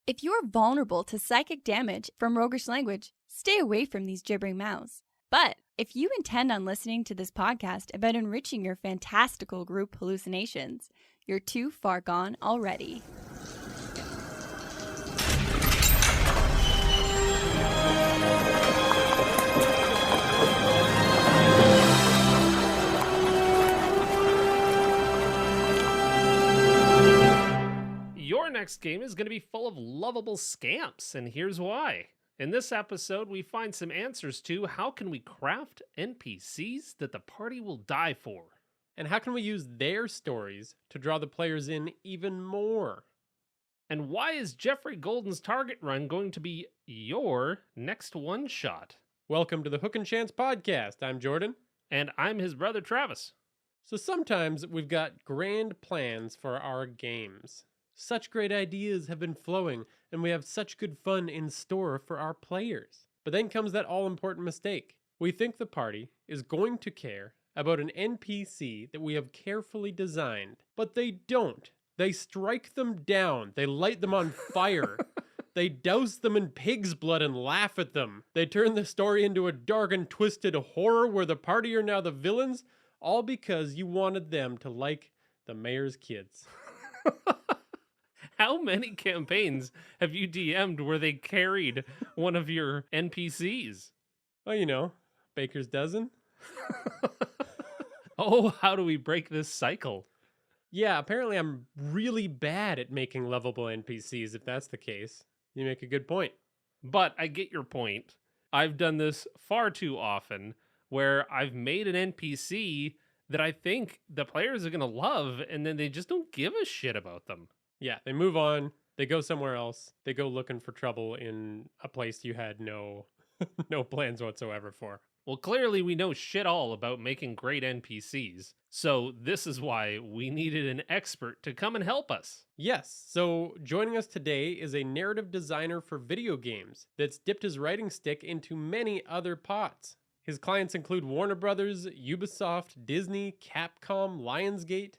If you're vulnerable to psychic damage from roguish language, stay away from these gibbering mouths. But if you intend on listening to this podcast about enriching your fantastical group hallucinations, you're too far gone already. Your next game is going to be full of lovable scamps, and here's why. In this episode, we find some answers to how can we craft NPCs that the party will die for. And how can we use their stories to draw the players in even more? And why is Geoffrey Golden's Target Run going to be your next one-shot? Welcome to the Hook and Chance podcast. I'm Jordan. And I'm his brother Travis. So sometimes we've got grand plans for our games. Such great ideas have been flowing, and we have such good fun in store for our players. But then comes that all-important mistake. We think the party is going to care about an NPC that we have carefully designed, but they don't. They strike them down. They light them on fire. They douse them in pig's blood and laugh at them. They turn the story into a dark and twisted horror where the party are now the villains, all because you wanted them to like the mayor's kids. How many campaigns have you DM'd where they carried one of your NPCs? Well, you know, baker's dozen. Oh, how do we break this cycle? Yeah, apparently I'm really bad at making lovable NPCs, if that's the case. You make a good point. But I get your point. I've done this far too often where I've made an NPC that I think the players are going to love, and then they just don't give a shit about them. Yeah, they move on. They go somewhere else. They go looking for trouble in a place you had no plans whatsoever for. Well, clearly we know shit all about making great NPCs. So this is why we needed an expert to come and help us. Yes, so joining us today is a narrative designer for video games that's dipped his writing stick into many other pots. His clients include Warner Brothers, Ubisoft, Disney, Capcom, Lionsgate.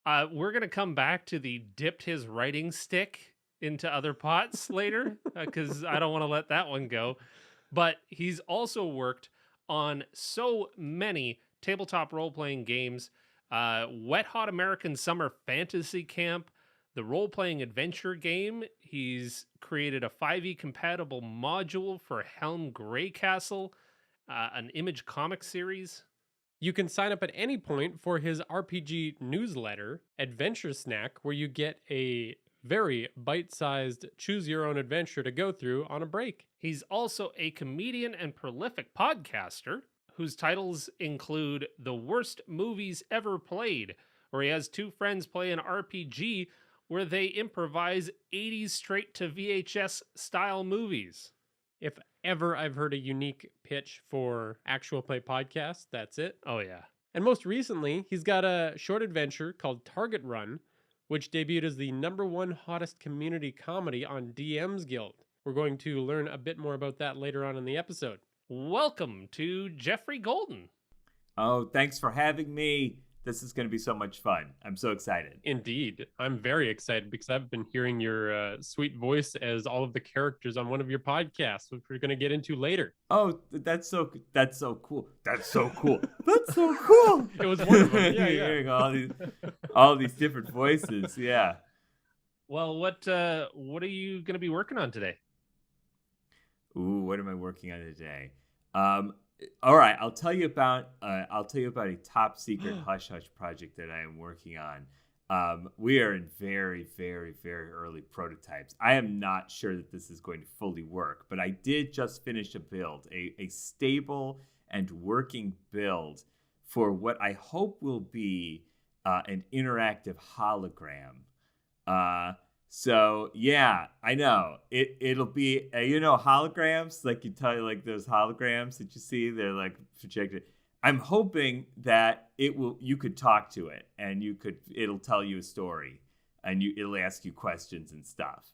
We're going to come back to the dipped his writing stick into other pots later, because I don't want to let that one go. But he's also worked on so many tabletop role-playing games, Wet Hot American Summer Fantasy Camp, the role-playing adventure game. He's created a 5e compatible module for Helm Grey Castle, an Image comic series. You can sign up at any point for his RPG newsletter, Adventure Snack, where you get a very bite-sized choose-your-own-adventure to go through on a break. He's also a comedian and prolific podcaster whose titles include The Worst Movies Ever Played, where he has two friends play an RPG where they improvise 80s straight to VHS style movies. If ever I've heard a unique pitch for actual play podcasts, that's it. Oh, yeah. And most recently, he's got a short adventure called Target Run, which debuted as the #1 hottest community comedy on DM's Guild. We're going to learn a bit more about that later on in the episode. Welcome to Geoffrey Golden. Oh, thanks for having me. This is going to be so much fun. I'm so excited. Indeed. I'm very excited because I've been hearing your sweet voice as all of the characters on one of your podcasts, which we're going to get into later. Oh, that's so cool. That's so cool. That's so cool. It was one of them. Yeah, Hearing all these different voices. Yeah. Well, what are you going to be working on today? Ooh, what am I working on today? All right, I'll tell you about a top secret hush hush project that I am working on. We are in very, very, very early prototypes. I am not sure that this is going to fully work, but I did just finish a build, a stable and working build for what I hope will be an interactive hologram. So yeah, I know it'll be holograms, like like those holograms that you see, they're like projected. I'm hoping that you could talk to it and it'll tell you a story and it'll ask you questions and stuff.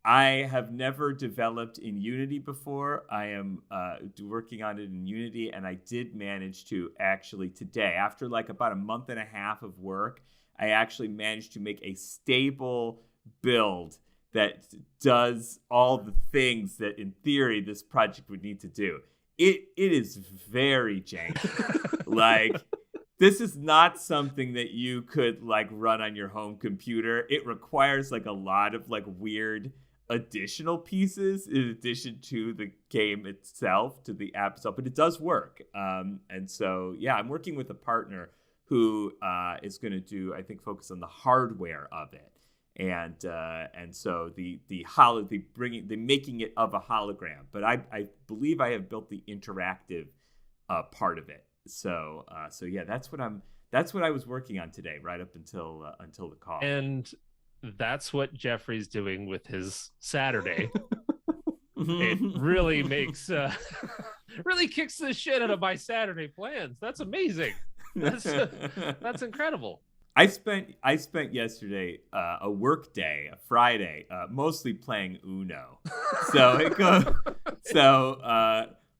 I have never developed in Unity before. I am working on it in Unity, and I did manage to actually today, after like about a month and a half of work, I actually managed to make a stable build that does all the things that in theory this project would need to do. It is very janky. Like, this is not something that you could like run on your home computer. It requires like a lot of like weird additional pieces in addition to the game itself, to the app itself, but it does work. And so, yeah, I'm working with a partner who is going to do, I think, focus on the hardware of it. And so the making it of a hologram, but I believe I have built the interactive part of it. So yeah, that's what I was working on today, right up until the call. And that's what Geoffrey's doing with his Saturday. It really makes really kicks the shit out of my Saturday plans. That's amazing. That's incredible. I spent yesterday a work day, a Friday, mostly playing Uno. So it goes.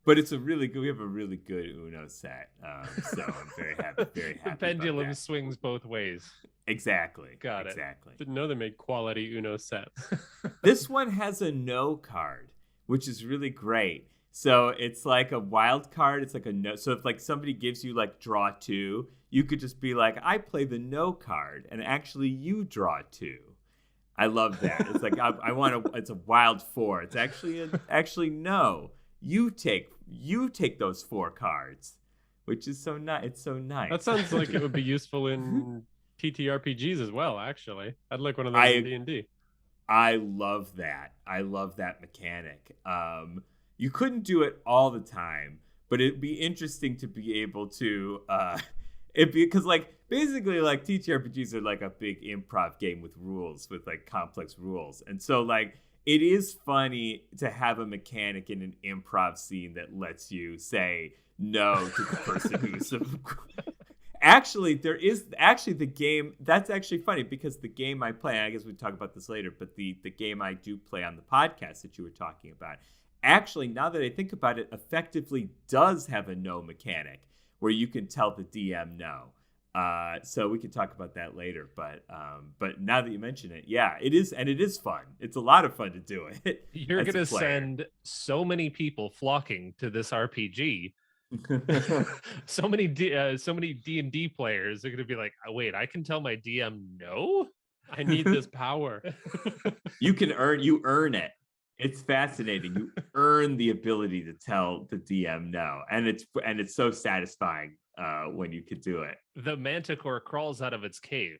But it's a really good. We have a really good Uno set. So I'm very happy. The pendulum swings both ways. Exactly. Got it. Exactly. Didn't know they made quality Uno sets. This one has a no card, which is really great. So it's like a wild card. It's like a no. So if like somebody gives you like draw 2, you could just be like, I play the no card, and actually you draw 2. I love that. It's like I want to. It's a wild 4. It's actually no. You take those 4 cards, which is so nice. It's so nice. That sounds like it would be useful in TTRPGs as well. Actually, I'd like one of those in D&D. I love that. I love that mechanic. You couldn't do it all the time, but it'd be interesting to be able to. Because like basically like TTRPGs are like a big improv game with rules, with like complex rules, and so like. It is funny to have a mechanic in an improv scene that lets you say no to the person who's actually the game. That's actually funny because the game I play, I guess we talk about this later, but the game I do play on the podcast that you were talking about, actually, now that I think about it, effectively does have a no mechanic where you can tell the DM no. So we can talk about that later, but now that you mention it, yeah, it is fun. It's a lot of fun to do it. You're gonna send so many people flocking to this RPG. so many D&D players are gonna be like, oh, wait, I can tell my DM no. I need this power. You earn it. It's fascinating. You earn the ability to tell the DM no, and it's so satisfying when you could do it. The manticore crawls out of its cave.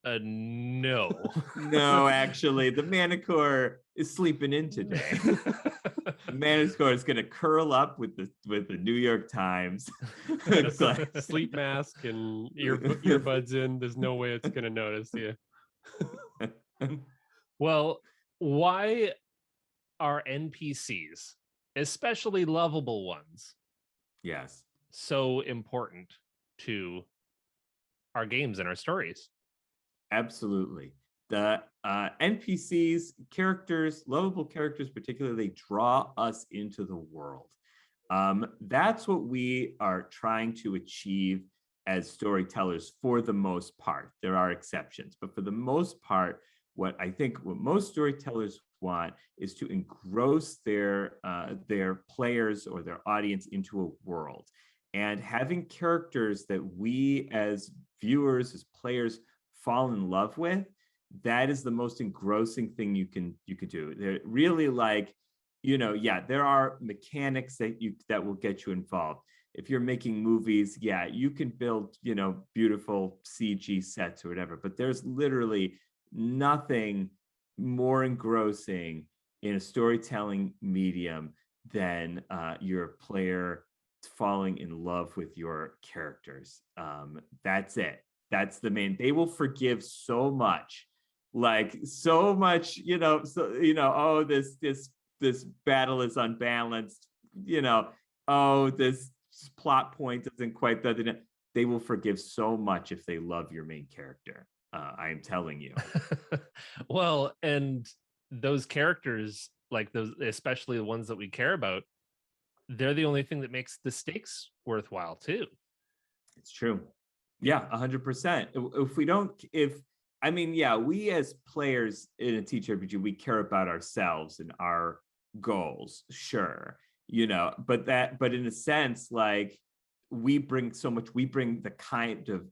No. No, actually, the manticore is sleeping in today. The manticore is gonna curl up with the New York Times. Sleep mask and earbuds in. There's no way it's gonna notice you. Well, why are NPCs, especially lovable ones, yes, so important to our games and our stories? Absolutely. The NPCs, characters, lovable characters particularly, draw us into the world. That's what we are trying to achieve as storytellers for the most part. There are exceptions, but for the most part, what most storytellers want is to engross their players or their audience into a world, and having characters that we as viewers, as players, fall in love with. That is the most engrossing thing you can do. They're really like, there are mechanics that will get you involved. If you're making movies, yeah, you can build, beautiful CG sets or whatever, but there's literally nothing more engrossing in a storytelling medium than your player falling in love with your characters. That's it. That's the main. They will forgive so much, oh, this battle is unbalanced, oh, this plot point doesn't quite. They will forgive so much if they love your main character. I am telling you. Well, and those characters, like those, especially the ones that we care about, they're the only thing that makes the stakes worthwhile too. It's true. Yeah, 100%. I mean, yeah, we as players in a TTRPG, we care about ourselves and our goals, sure, but in a sense, like we bring so much, we bring the kind of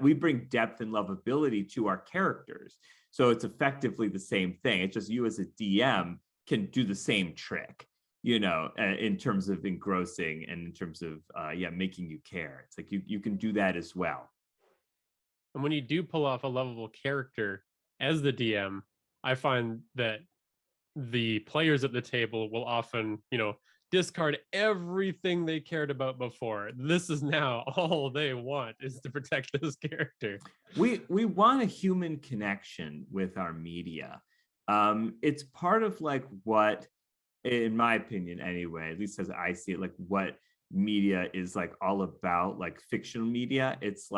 we bring depth and lovability to our characters. So it's effectively the same thing. It's just you as a DM can do the same trick, in terms of engrossing and in terms of making you care. It's like you can do that as well. And when you do pull off a lovable character as the DM, I find that the players at the table will often, discard everything they cared about before. This is now all they want is to protect this character. We want a human connection with our media. It's part of like what, in my opinion anyway, at least as I see it, like what media is like all about, like fictional media. It's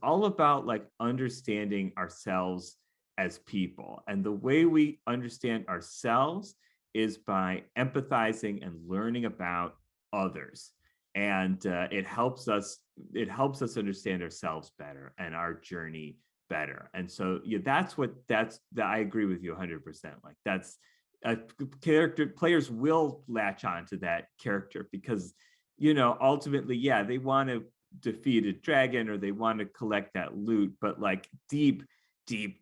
all about like understanding ourselves as people. And the way we understand ourselves is by empathizing and learning about others. And it helps us understand ourselves better and our journey better. And so I agree with you 100%. Like that's a character, players will latch on to that character because, ultimately, they want to defeat a dragon or they want to collect that loot, but like deep in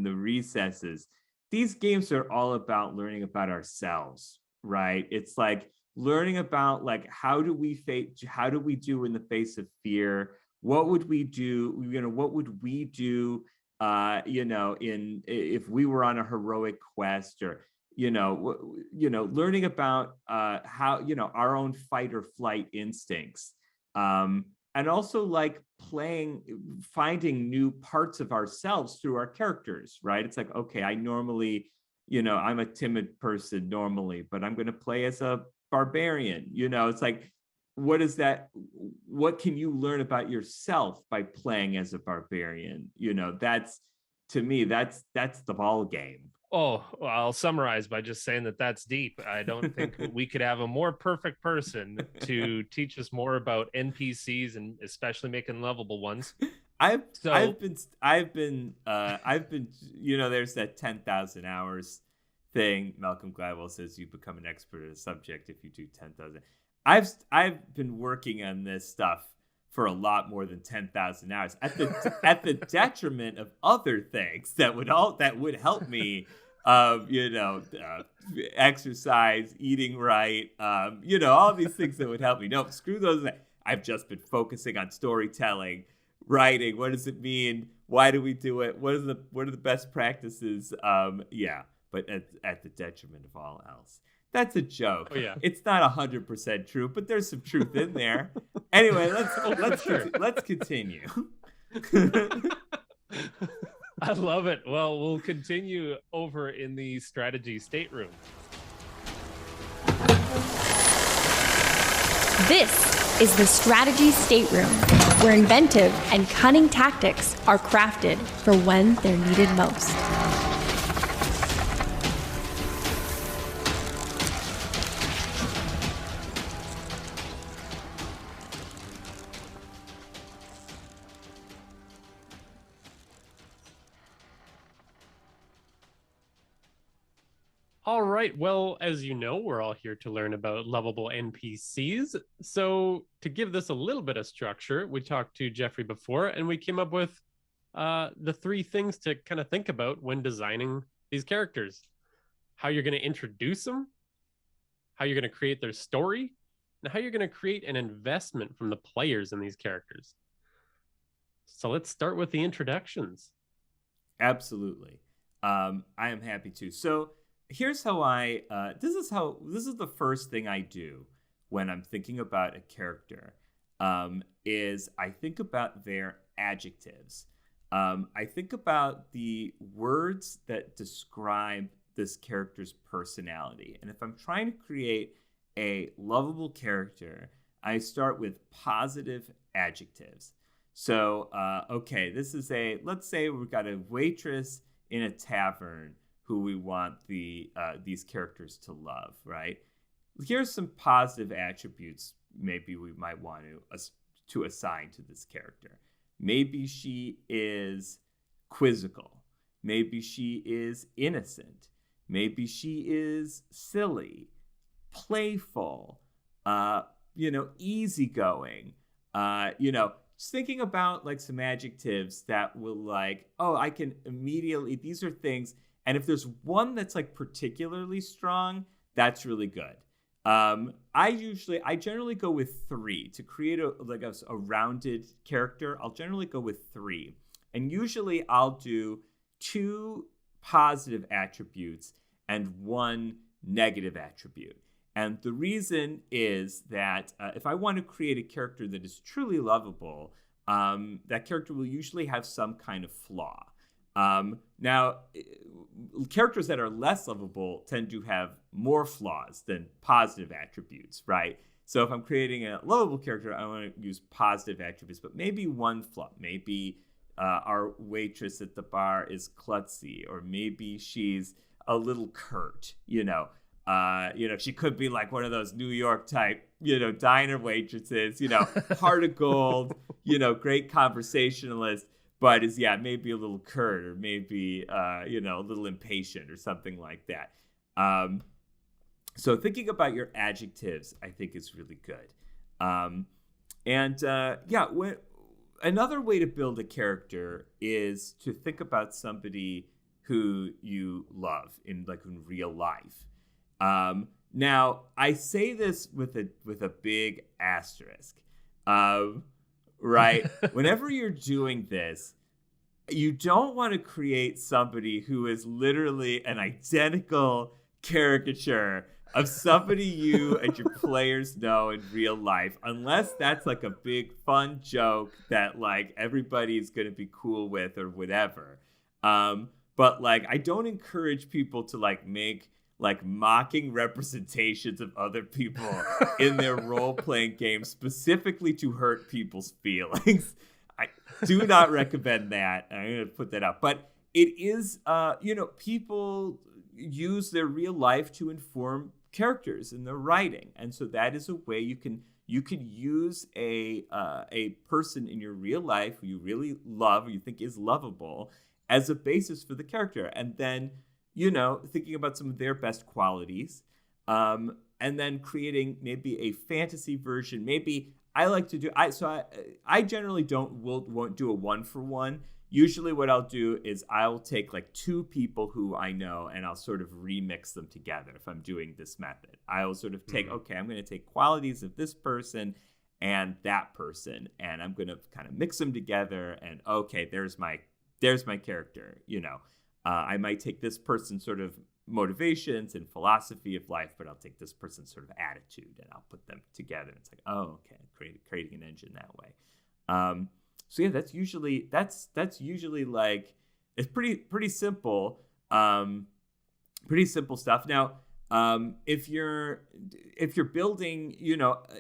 the recesses, these games are all about learning about ourselves, right? It's like learning about like how do we do in the face of fear? What would we do? What would we do if we were on a heroic quest, or learning about how our own fight or flight instincts, and also like finding new parts of ourselves through our characters, right? It's like, okay, I normally, I'm a timid person normally, but I'm going to play as a barbarian. It's like, what can you learn about yourself by playing as a barbarian? That's, to me, that's the ball game. Oh, well, I'll summarize by just saying that that's deep. I don't think we could have a more perfect person to teach us more about NPCs and especially making lovable ones. I've been there's that 10,000 hours thing. Malcolm Gladwell says you become an expert at a subject if you do 10,000. I've been working on this stuff for a lot more than 10,000 hours at the detriment of other things that would help me, exercise, eating right, all these things that would help me. No, screw those. I've just been focusing on storytelling, writing. What does it mean? Why do we do it? What are the best practices? But at the detriment of all else. That's a joke. Oh, yeah. It's not 100% true, but there's some truth in there. Anyway, let's continue. I love it. Well, we'll continue over in the strategy stateroom. This is the strategy stateroom, where inventive and cunning tactics are crafted for when they're needed most. All right. Well, as you know, we're all here to learn about lovable NPCs. So to give this a little bit of structure, we talked to Geoffrey before, and we came up with the 3 things to kind of think about when designing these characters. How you're going to introduce them, how you're going to create their story, and how you're going to create an investment from the players in these characters. So let's start with the introductions. Absolutely. I am happy to. So here's how this is the first thing I do when I'm thinking about a character, is I think about their adjectives. I think about the words that describe this character's personality. And if I'm trying to create a lovable character, I start with positive adjectives. So, okay, let's say we've got a waitress in a tavern who we want these characters to love, right? Here's some positive attributes maybe we might want to assign to this character. Maybe she is quizzical. Maybe she is innocent. Maybe she is silly, playful, easygoing. Just thinking about like some adjectives that will like, oh, I can immediately, these are things. And if there's one that's like particularly strong, that's really good. I generally go with 3 to create a rounded character. I'll generally go with 3. And usually I'll do 2 positive attributes and 1 negative attribute. And the reason is that if I want to create a character that is truly lovable, that character will usually have some kind of flaw. Now, characters that are less lovable tend to have more flaws than positive attributes, right? So if I'm creating a lovable character, I want to use positive attributes, but maybe 1 flaw. Maybe our waitress at the bar is klutzy, or maybe she's a little curt, she could be like one of those New York type, diner waitresses, heart of gold, great conversationalist, but is, maybe a little curt, or maybe, a little impatient or something like that. So thinking about your adjectives, I think is really good. Another way to build a character is to think about somebody who you love in real life. Now, I say this with a big asterisk, right? Whenever you're doing this, you don't want to create somebody who is literally an identical caricature of somebody you and your players know in real life, unless that's like a big fun joke that like everybody's going to be cool with or whatever. But like, I don't encourage people to like make like mocking representations of other people in their role-playing games specifically to hurt people's feelings. I do not recommend that. I'm going to put that out. But it is, people use their real life to inform characters in their writing. And so that is a way you can use a person in your real life who you really love, or you think is lovable, as a basis for the character. And then, thinking about some of their best qualities, and then creating maybe a fantasy version. Maybe I like to do, I generally won't do a 1-for-1. Usually what I'll do is I'll take like 2 people who I know and I'll sort of remix them together if I'm doing this method. I'll sort of take, okay, I'm going to take qualities of this person and that person, and I'm going to kind of mix them together, and okay, there's my character, I might take this person's sort of motivations and philosophy of life, but I'll take this person's sort of attitude and I'll put them together. It's like, oh, okay, creating an engine that way. So yeah, that's usually like, it's pretty simple, pretty simple stuff. Now, if you're building,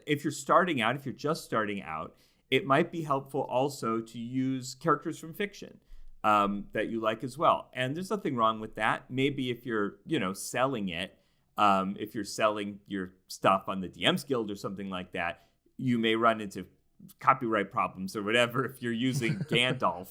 if you're starting out, if you're just starting out, it might be helpful also to use characters from fiction that you like as well. And there's nothing wrong with that. Maybe if you're, selling it, if you're selling your stuff on the DM's Guild or something like that, you may run into copyright problems or whatever if you're using Gandalf,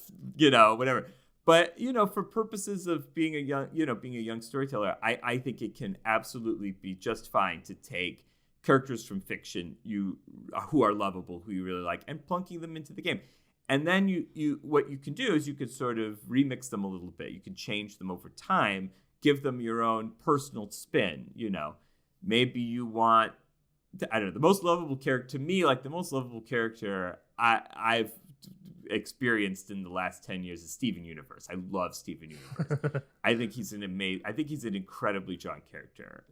whatever. But, for purposes of being a young storyteller, I think it can absolutely be just fine to take characters from fiction who are lovable, who you really like, and plunking them into the game. And then what you can do is you could sort of remix them a little bit. You can change them over time, give them your own personal spin, Maybe you want, the most lovable character, to me, like the most lovable character I've experienced in the last 10 years is Steven Universe. I love Steven Universe. I think he's an incredibly strong character.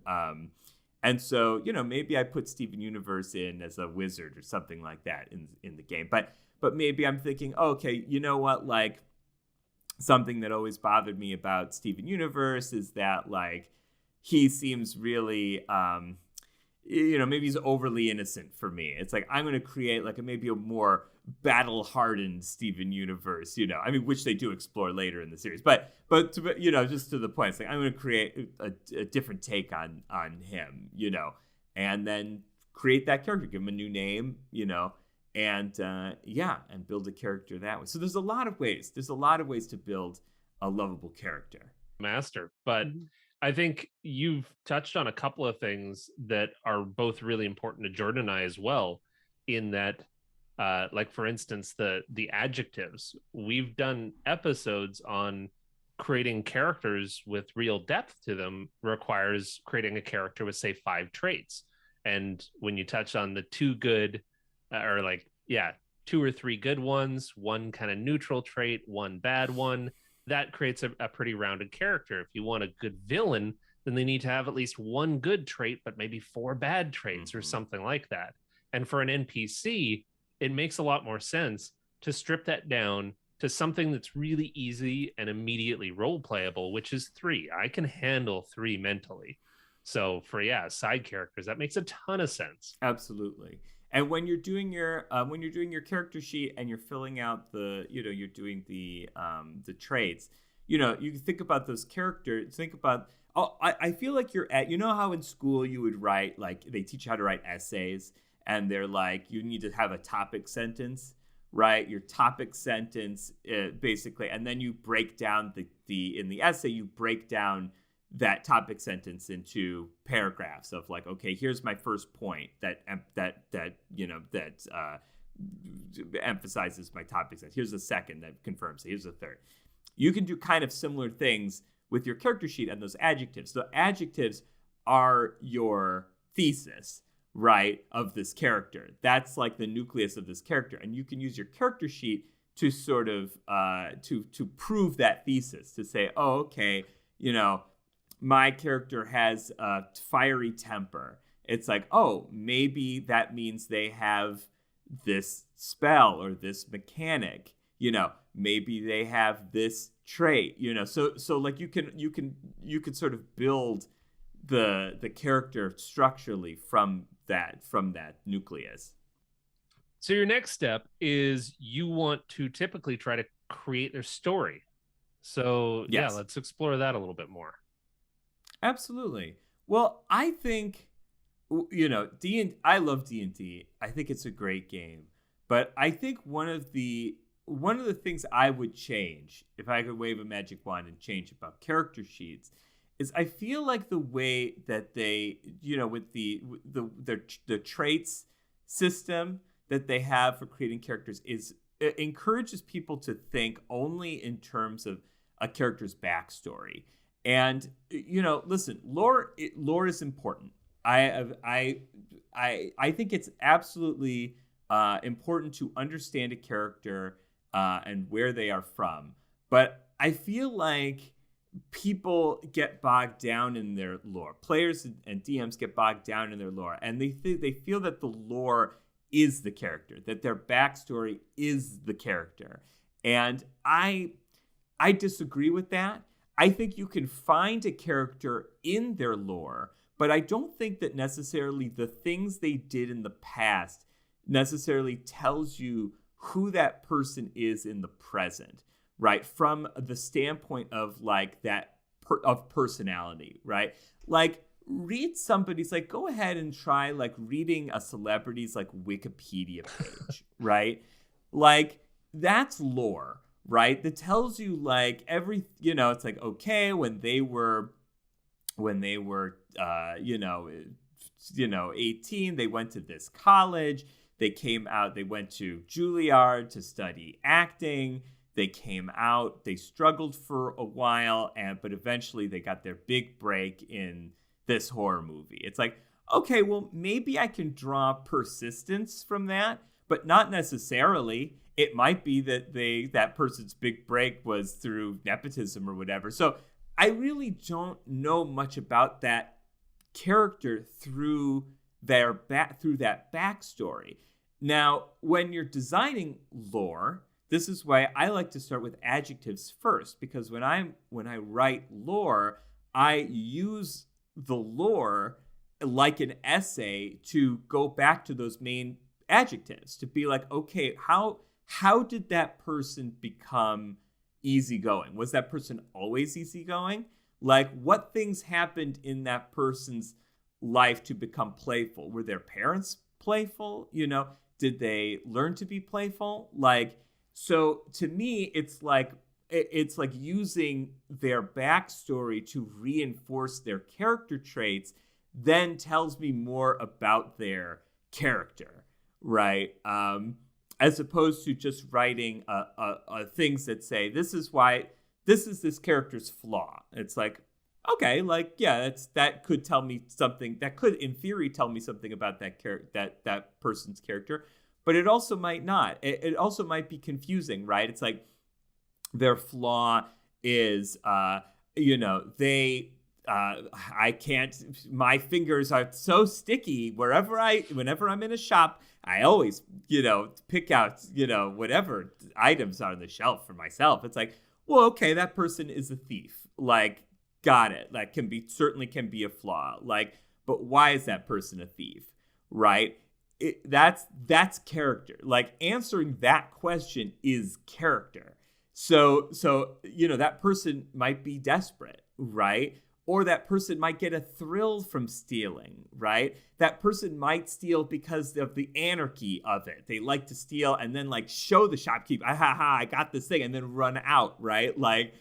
And so, maybe I put Steven Universe in as a wizard or something like that in the game. But maybe I'm thinking, oh, okay, you know what? Like, something that always bothered me about Steven Universe is that, like, he seems really, maybe he's overly innocent for me. It's like, I'm going to create like maybe a more battle-hardened Steven Universe, which they do explore later in the series. But just to the point, it's like, I'm going to create a different take on him, and then create that character, give him a new name, and build a character that way. So there's a lot of ways. There's a lot of ways to build a lovable character. Master. But I think you've touched on a couple of things that are both really important to Jordan and I as well, in that like for instance the adjectives. We've done episodes on creating characters with real depth to them requires creating a character with, say, 5 traits. And when you touch on the 2 good 2 or 3 good ones, 1 kind of neutral trait, 1 bad one, that creates a pretty rounded character. If you want a good villain, then they need to have at least 1 good trait, but maybe 4 bad traits or something like that. And for an NPC, it makes a lot more sense to strip that down to something that's really easy and immediately role playable, which is 3. I can handle 3 mentally. So for side characters, that makes a ton of sense. Absolutely. And when you're doing your character sheet and you're filling out you're doing the traits, you think about those characters. Think about I feel like you're at, how in school you would write, like they teach you how to write essays, and they're like you need to have a topic sentence. Right, your topic sentence basically, and then you break down in the essay. You break down that topic sentence into paragraphs of like, okay, here's my first point that emphasizes my topic sentence. Here's the second that confirms it. Here's the third. You can do kind of similar things with your character sheet and those adjectives. So adjectives are your thesis, right, of this character. That's like the nucleus of this character, and you can use your character sheet to sort of to prove that thesis, to say, oh, okay, my character has a fiery temper. It's like, oh, maybe that means they have this spell or this mechanic. Maybe they have this trait. So like you can sort of build the character structurally from that nucleus. So your next step is you want to typically try to create their story. So yes. Let's explore that a little bit more. Absolutely. Well, I think, I love D&D. I think it's a great game. But I think one of the things I would change, if I could wave a magic wand and change about character sheets, is I feel like the way that they, with the traits system that they have for creating characters it encourages people to think only in terms of a character's backstory. And listen, lore is important. I think it's absolutely important to understand a character and where they are from. But I feel like people get bogged down in their lore. Players and DMs get bogged down in their lore, and they feel that the lore is the character, that their backstory is the character. And I disagree with that. I think you can find a character in their lore, but I don't think that necessarily the things they did in the past necessarily tells you who that person is in the present, right? From the standpoint of like of personality, right? Like read somebody's, like go ahead and try like reading a celebrity's like Wikipedia page, right? Like that's lore. Right, that tells you like it's like, okay, when they were 18, they went to this college, they came out, they went to Juilliard to study acting, they came out, they struggled for a while, but eventually they got their big break in this horror movie. It's like, okay, well, maybe I can draw persistence from that, but not necessarily. It might be that that person's big break was through nepotism or whatever. So I really don't know much about that character through that backstory. Now, when you're designing lore, this is why I like to start with adjectives first, because when I write lore, I use the lore like an essay to go back to those main adjectives, to be like, okay, how did that person become easygoing? Was that person always easygoing? Like, what things happened in that person's life to become playful? Were their parents playful? did they learn to be playful? Like, so to me, it's like using their backstory to reinforce their character traits, then tells me more about their character, right? As opposed to just writing things that say, this is this character's flaw. It's like, okay, like, yeah, that could tell me something, that could in theory tell me something about that person's character, but it also might not. It also might be confusing, right? It's like their flaw is I can't, my fingers are so sticky whenever I'm in a shop, I always, pick out, whatever items are on the shelf for myself. It's like, well, okay, that person is a thief. Like, got it. That certainly can be a flaw. Like, but why is that person a thief? Right? That's character. Like, answering that question is character. So, that person might be desperate, right? Or that person might get a thrill from stealing, right? That person might steal because of the anarchy of it. They like to steal and then like show the shopkeeper, I got this thing, and then run out, right? Like,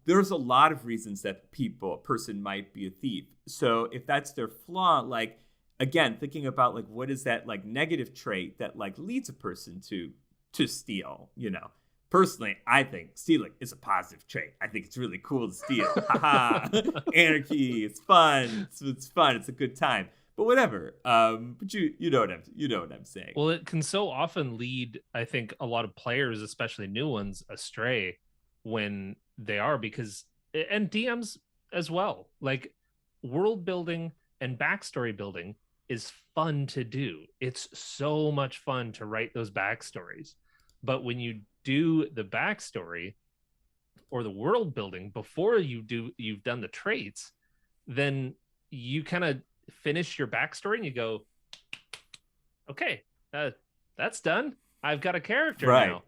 there's a lot of reasons that a person might be a thief. So if that's their flaw, like, again, thinking about like, what is that like negative trait that like leads a person to steal, Personally, I think stealing is a positive trait. I think it's really cool to steal. Anarchy, it's fun. It's fun. It's a good time. But whatever. But you know what I'm saying. Well, it can so often lead, I think, a lot of players, especially new ones, astray when they are, because, and DMs as well. Like, world building and backstory building is fun to do. It's so much fun to write those backstories. But when you do the backstory or the world building before you've done the traits, then you kind of finish your backstory and you go, okay, that's done. I've got a character now.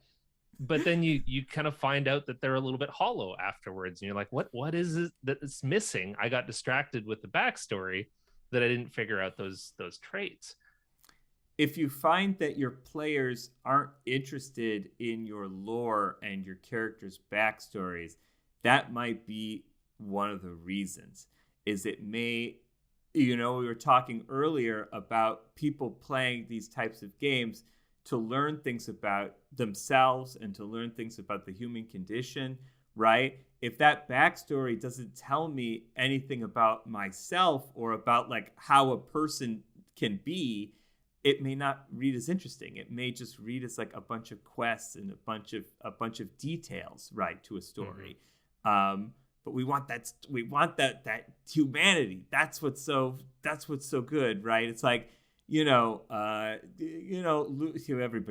But then you kind of find out that they're a little bit hollow afterwards, and you're like, what is it that's missing? I got distracted with the backstory that I didn't figure out those traits. If you find that your players aren't interested in your lore and your characters' backstories, that might be one of the reasons. Is it may, we were talking earlier about people playing these types of games to learn things about themselves and to learn things about the human condition, right? If that backstory doesn't tell me anything about myself or about like how a person can be, it may not read as interesting. It may just read as like a bunch of quests and a bunch of details, right, to a story. Mm-hmm. But we want that humanity. That's what's so good, right? It's like, everybody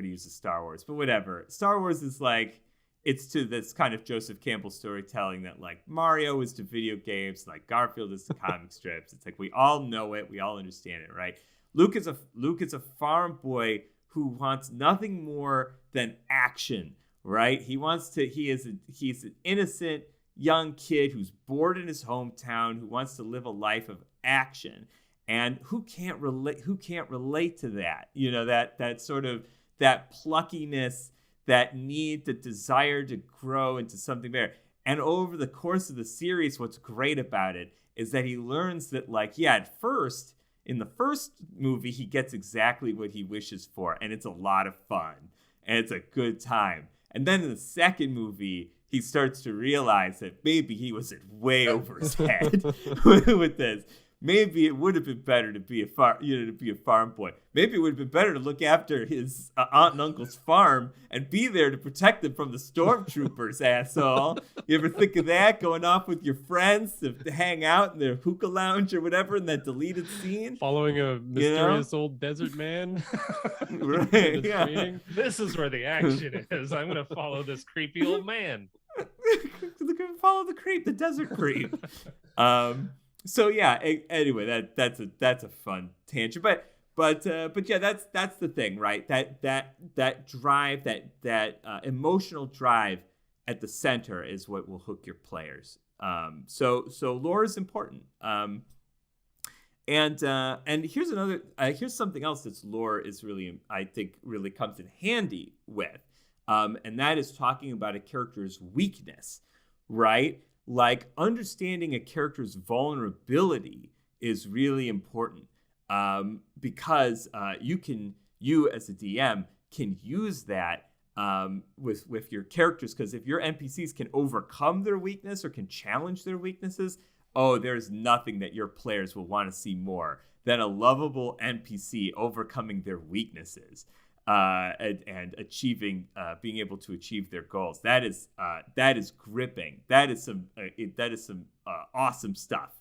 uses Star Wars, but whatever. Star Wars is like, it's to this kind of Joseph Campbell storytelling that like Mario is to video games, like Garfield is to comic strips. It's like we all know it, we all understand it, right? Luke is a farm boy who wants nothing more than action, right? He's an innocent young kid who's bored in his hometown, who wants to live a life of action. And who can't relate to that? That sort of, that pluckiness, that need, the desire to grow into something better. And over the course of the series, what's great about it is that he learns that, like, yeah, at first, in the first movie, he gets exactly what he wishes for, and it's a lot of fun, and it's a good time. And then in the second movie, he starts to realize that maybe he was way over his head with this. Maybe it would have been better to be a farm boy. Maybe it would have been better to look after his aunt and uncle's farm and be there to protect them from the stormtroopers, asshole. You ever think of that? Going off with your friends to hang out in their hookah lounge or whatever in that deleted scene? Following a mysterious old desert man. Right, yeah. This is where the action is. I'm going to follow this creepy old man. Follow the creep, the desert creep. So yeah. Anyway, that's a fun tangent, but yeah, that's the thing, right? That drive, that emotional drive at the center is what will hook your players. So lore is important. And here's something else that's lore is really, I think, really comes in handy with, and that is talking about a character's weakness, right? Like understanding a character's vulnerability is really important, because you as a DM can use that with your characters, because if your NPCs can overcome their weakness or can challenge their weaknesses, oh, there's nothing that your players will want to see more than a lovable NPC overcoming their weaknesses and achieving, being able to achieve their goals. That is gripping. That is some awesome stuff.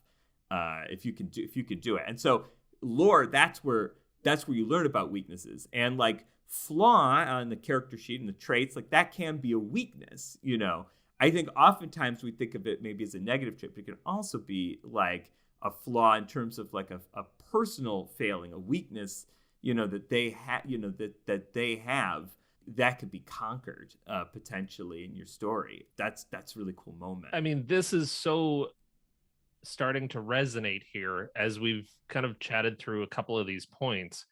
If you could do it. And so lore, that's where you learn about weaknesses, and like flaw on the character sheet and the traits, like that can be a weakness, you know. I think oftentimes we think of it maybe as a negative trait, but it can also be like a flaw in terms of like a personal failing, a weakness, you know, that they have, you know, that they have that could be conquered potentially in your story. That's a really cool moment. I mean, this is so starting to resonate here as we've kind of chatted through a couple of these points.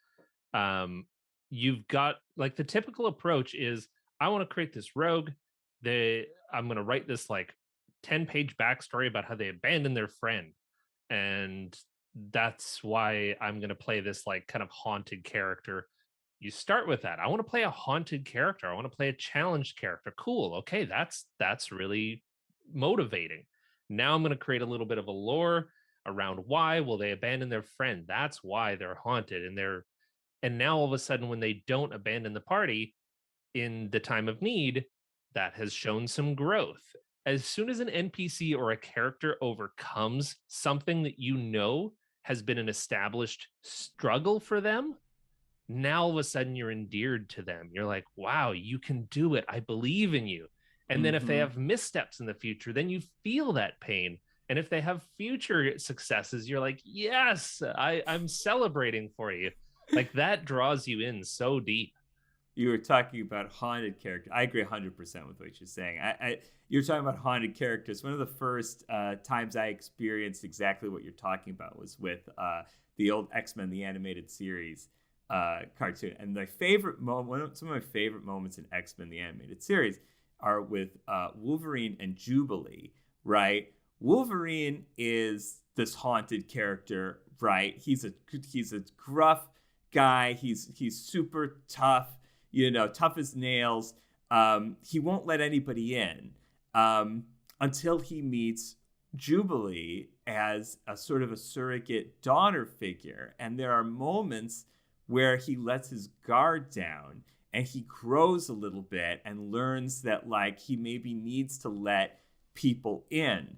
You've got like the typical approach is, I want to create this rogue. I'm going to write this like 10-page backstory about how they abandoned their friend. And that's why I'm going to play this like kind of haunted character. You start with that. I want to play a haunted character. I want to play a challenged character. Cool. Okay. That's really motivating. Now I'm going to create a little bit of a lore around why will they abandon their friend. That's why they're haunted. And now all of a sudden, when they don't abandon the party in the time of need, that has shown some growth. As soon as an NPC or a character overcomes something that you know has been an established struggle for them, now all of a sudden you're endeared to them. You're like, wow, you can do it. I believe in you. And then if they have missteps in the future, then you feel that pain. And if they have future successes, you're like, yes, I'm celebrating for you. Like that draws you in so deep. You were talking about haunted characters. I agree 100% with what you're saying. You're talking about haunted characters. One of the first times I experienced exactly what you're talking about was with the old X-Men, the animated series cartoon. And my favorite moment, some of my favorite moments in X-Men, the animated series, are with Wolverine and Jubilee, right? Wolverine is this haunted character, right? He's a gruff guy. He's super tough. You know, tough as nails. He won't let anybody in until he meets Jubilee as a sort of a surrogate daughter figure. And there are moments where he lets his guard down and he grows a little bit and learns that like he maybe needs to let people in,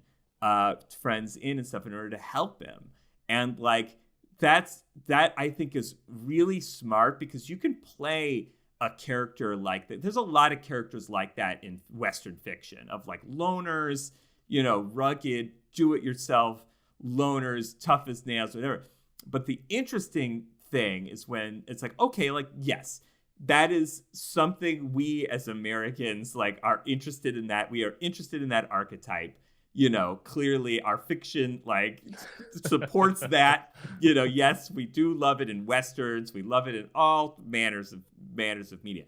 friends in and stuff in order to help him. And like that I think is really smart, because you can play a character like that. There's a lot of characters like that in Western fiction, of like loners, you know, rugged, do-it-yourself loners, tough as nails, whatever. But the interesting thing is when it's like, okay, like, yes, that is something we as Americans like are interested in. That we are interested in that archetype. You know, clearly our fiction like supports that. You know, yes, we do love it in Westerns. We love it in all manners of media.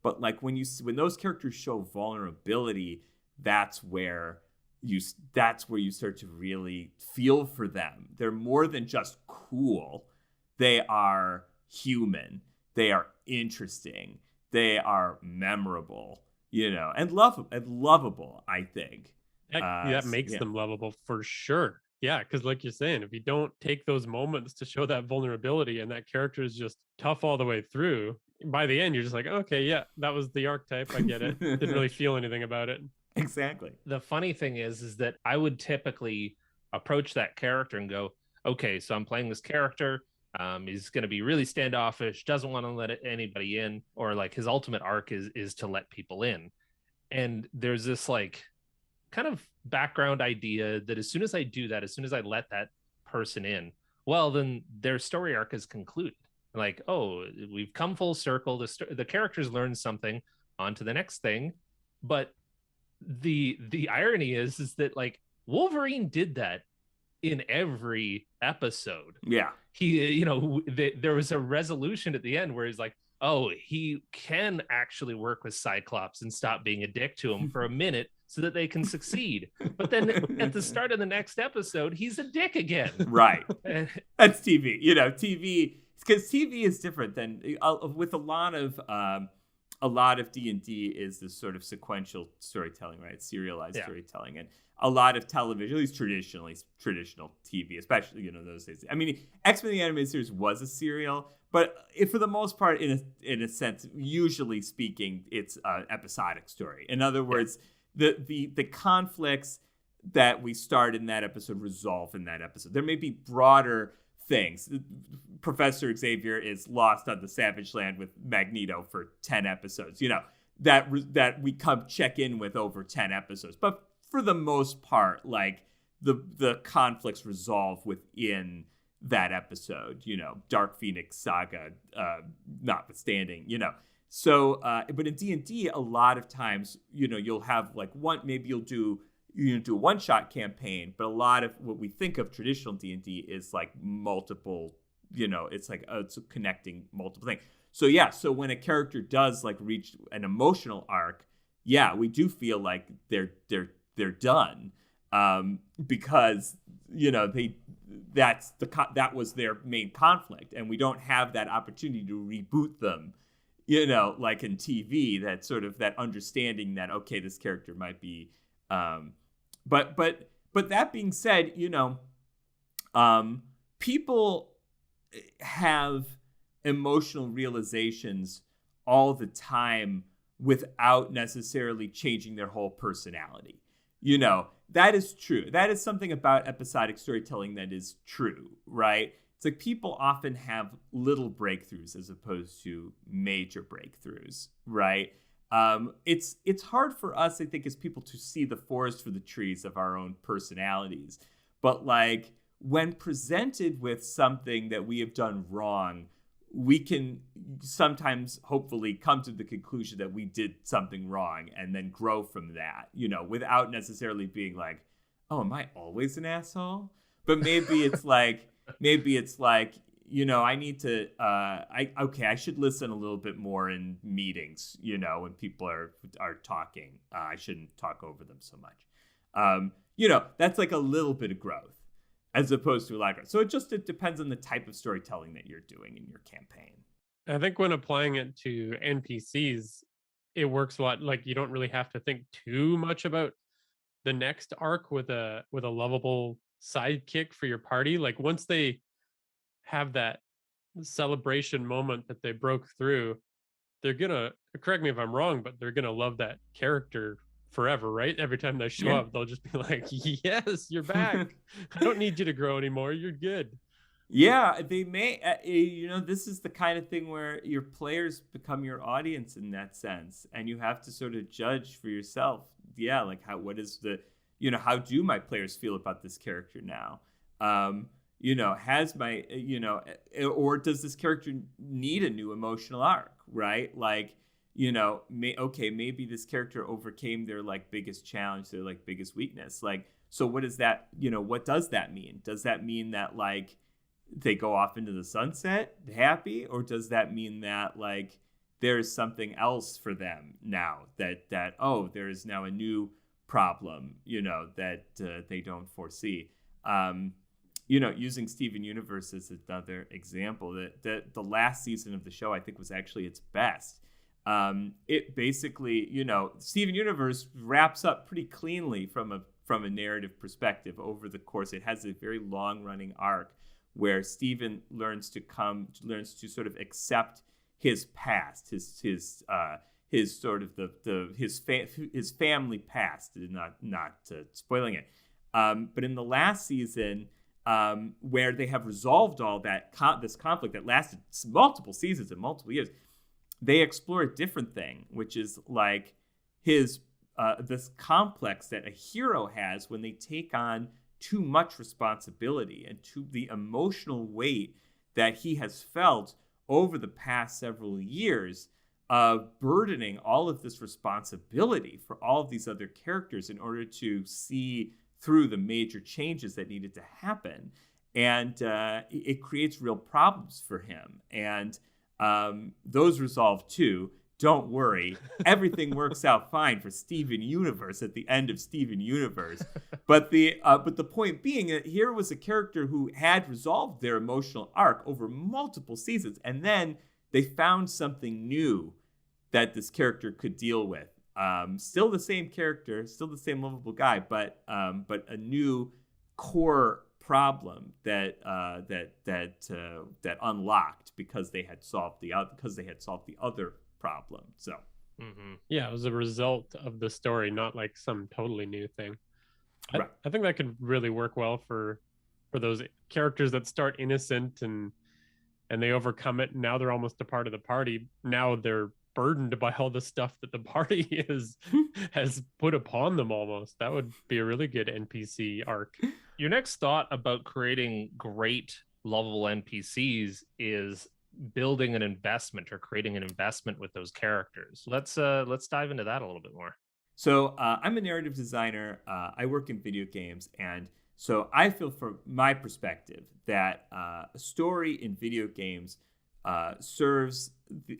But like when those characters show vulnerability, that's where you start to really feel for them. They're more than just cool. They are human. They are interesting. They are memorable, you know, and lovable, I think. That makes them lovable for sure. Yeah, because like you're saying, if you don't take those moments to show that vulnerability and that character is just tough all the way through, by the end, you're just like, okay, yeah, that was the archetype. I get it. Didn't really feel anything about it. Exactly. The funny thing is that I would typically approach that character and go, okay, so I'm playing this character. He's going to be really standoffish, doesn't want to let anybody in, or like his ultimate arc is to let people in. And there's this like kind of background idea that as soon as I do that, as soon as I let that person in, well, then their story arc is concluded. Like, oh, we've come full circle. The characters learn something, on to the next thing. But the irony is that like Wolverine did that in every episode. Yeah. He, there was a resolution at the end where he's like, oh, he can actually work with Cyclops and stop being a dick to him for a minute so that they can succeed. But then at the start of the next episode, he's a dick again. Right. That's TV. TV, because TV is different than with a lot of D&D is this sort of sequential storytelling, right? Serialized storytelling. And a lot of television, at least traditional TV, especially, those days. I mean, X-Men the Animated Series was a serial, but for the most part, in a sense, usually speaking, it's an episodic story. In other words, the conflicts that we start in that episode resolve in that episode. There may be broader things. Professor Xavier is lost on the Savage Land with Magneto for 10 episodes, that we come check in with over 10 episodes. But for the most part, like the conflicts resolve within that episode, Dark Phoenix saga notwithstanding, So, but in D&D, a lot of times, you'll have like you'll do a one-shot campaign, but a lot of what we think of traditional D&D is like multiple, it's like it's connecting multiple things. So when a character does like reach an emotional arc, we do feel like they're done, because that was their main conflict, and we don't have that opportunity to reboot them. Like in TV, that sort of that understanding that, okay, this character might be, but that being said, people have emotional realizations all the time without necessarily changing their whole personality. That is true. That is something about episodic storytelling that is true, right? It's like people often have little breakthroughs as opposed to major breakthroughs, right? It's hard for us, I think, as people to see the forest for the trees of our own personalities. But like when presented with something that we have done wrong, we can sometimes hopefully come to the conclusion that we did something wrong and then grow from that, without necessarily being like, oh, am I always an asshole? But maybe it's like, I need to, I should listen a little bit more in meetings, when people are talking. I shouldn't talk over them so much. That's like a little bit of growth as opposed to a lot of growth. So it depends on the type of storytelling that you're doing in your campaign. I think when applying it to NPCs, it works a lot. Like you don't really have to think too much about the next arc with a lovable sidekick for your party. Like once they have that celebration moment that they broke through, they're gonna, correct me if I'm wrong, but they're gonna love that character forever, right? Every time they show up, they'll just be like, yes, you're back. I don't need you to grow anymore. You're good. Yeah, they may, this is the kind of thing where your players become your audience in that sense. And you have to sort of judge for yourself. Yeah, like how do my players feel about this character now? Has my, or does this character need a new emotional arc, right? Like, maybe this character overcame their like biggest challenge, their like biggest weakness. Like, so what does that, what does that mean? Does that mean that like they go off into the sunset happy? Or does that mean that like there's something else for them now that there is now a new problem, that they don't foresee? Using Steven Universe as another example, that the last season of the show, I think, was actually its best. It basically, Steven Universe wraps up pretty cleanly from a narrative perspective over the course. It has a very long running arc where Steven learns to sort of accept his past, his sort of his family past, not spoiling it. But in the last season, where they have resolved all that this conflict that lasted multiple seasons and multiple years, they explore a different thing, which is like his this complex that a hero has when they take on too much responsibility and to the emotional weight that he has felt over the past several years of burdening all of this responsibility for all of these other characters in order to see through the major changes that needed to happen. And it creates real problems for him. And those resolve too. Don't worry. Everything works out fine for Steven Universe at the end of Steven Universe. But the point being that here was a character who had resolved their emotional arc over multiple seasons. And then they found something new that this character could deal with. Still the same character, still the same lovable guy, but a new core problem that unlocked because they had solved the other problem. So yeah, it was a result of the story, not like some totally new thing. Right. I think that could really work well for those characters that start innocent and they overcome it, and now they're almost a part of the party. Now they're burdened by all the stuff that the party has put upon them almost. That would be a really good NPC arc. Your next thought about creating great lovable NPCs is building an investment or creating an investment with those characters. Let's dive into that a little bit more. So I'm a narrative designer. I work in video games, and so I feel, from my perspective, that a story in video games serves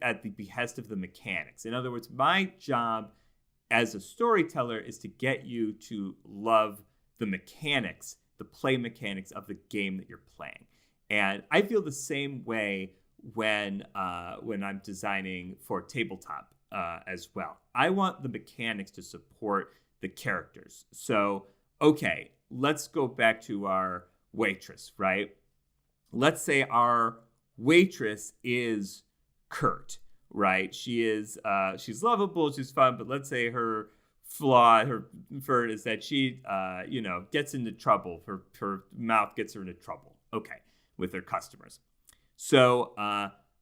at the behest of the mechanics. In other words, my job as a storyteller is to get you to love the mechanics, the play mechanics of the game that you're playing. And I feel the same way when I'm designing for tabletop as well. I want the mechanics to support the characters. So, okay, let's go back to our waitress, right? Let's say our waitress is Kurt, right? She's lovable, she's fun, but let's say her flaw is that she gets into trouble. Her mouth gets her into trouble. Okay, with her customers. So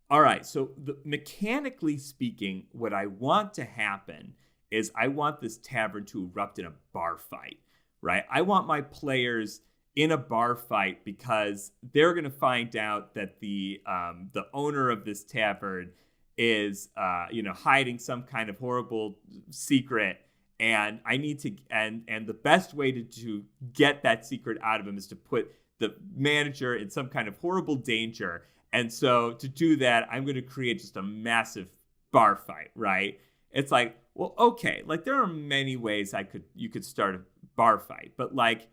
all right, so mechanically speaking, what I want to happen is I want this tavern to erupt in a bar fight, right? I want my players in a bar fight because they're going to find out that the owner of this tavern is hiding some kind of horrible secret, and I need to and the best way to get that secret out of him is to put the manager in some kind of horrible danger. And so to do that, I'm going to create just a massive bar fight, right? It's like, well, okay, like there are many ways you could start a bar fight, but like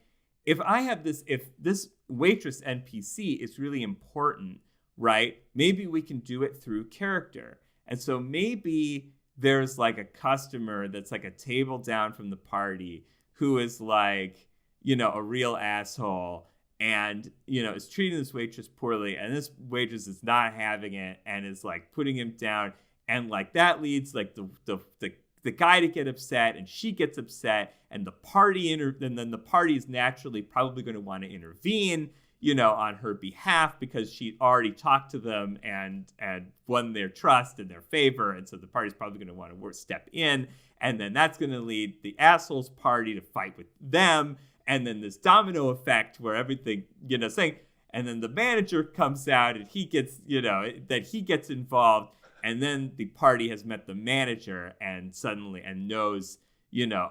if this waitress NPC is really important, right? Maybe we can do it through character. And so maybe there's like a customer that's like a table down from the party who is like, a real asshole, and is treating this waitress poorly, and this waitress is not having it and is like putting him down, and like that leads like the guy to get upset, and she gets upset, and then the party is naturally probably going to want to intervene on her behalf because she already talked to them and won their trust and their favor, and so the party's probably going to want to step in, and then that's going to lead the assholes party to fight with them. And then this domino effect where everything, saying, and then the manager comes out and he gets, that he gets involved. And then the party has met the manager and knows,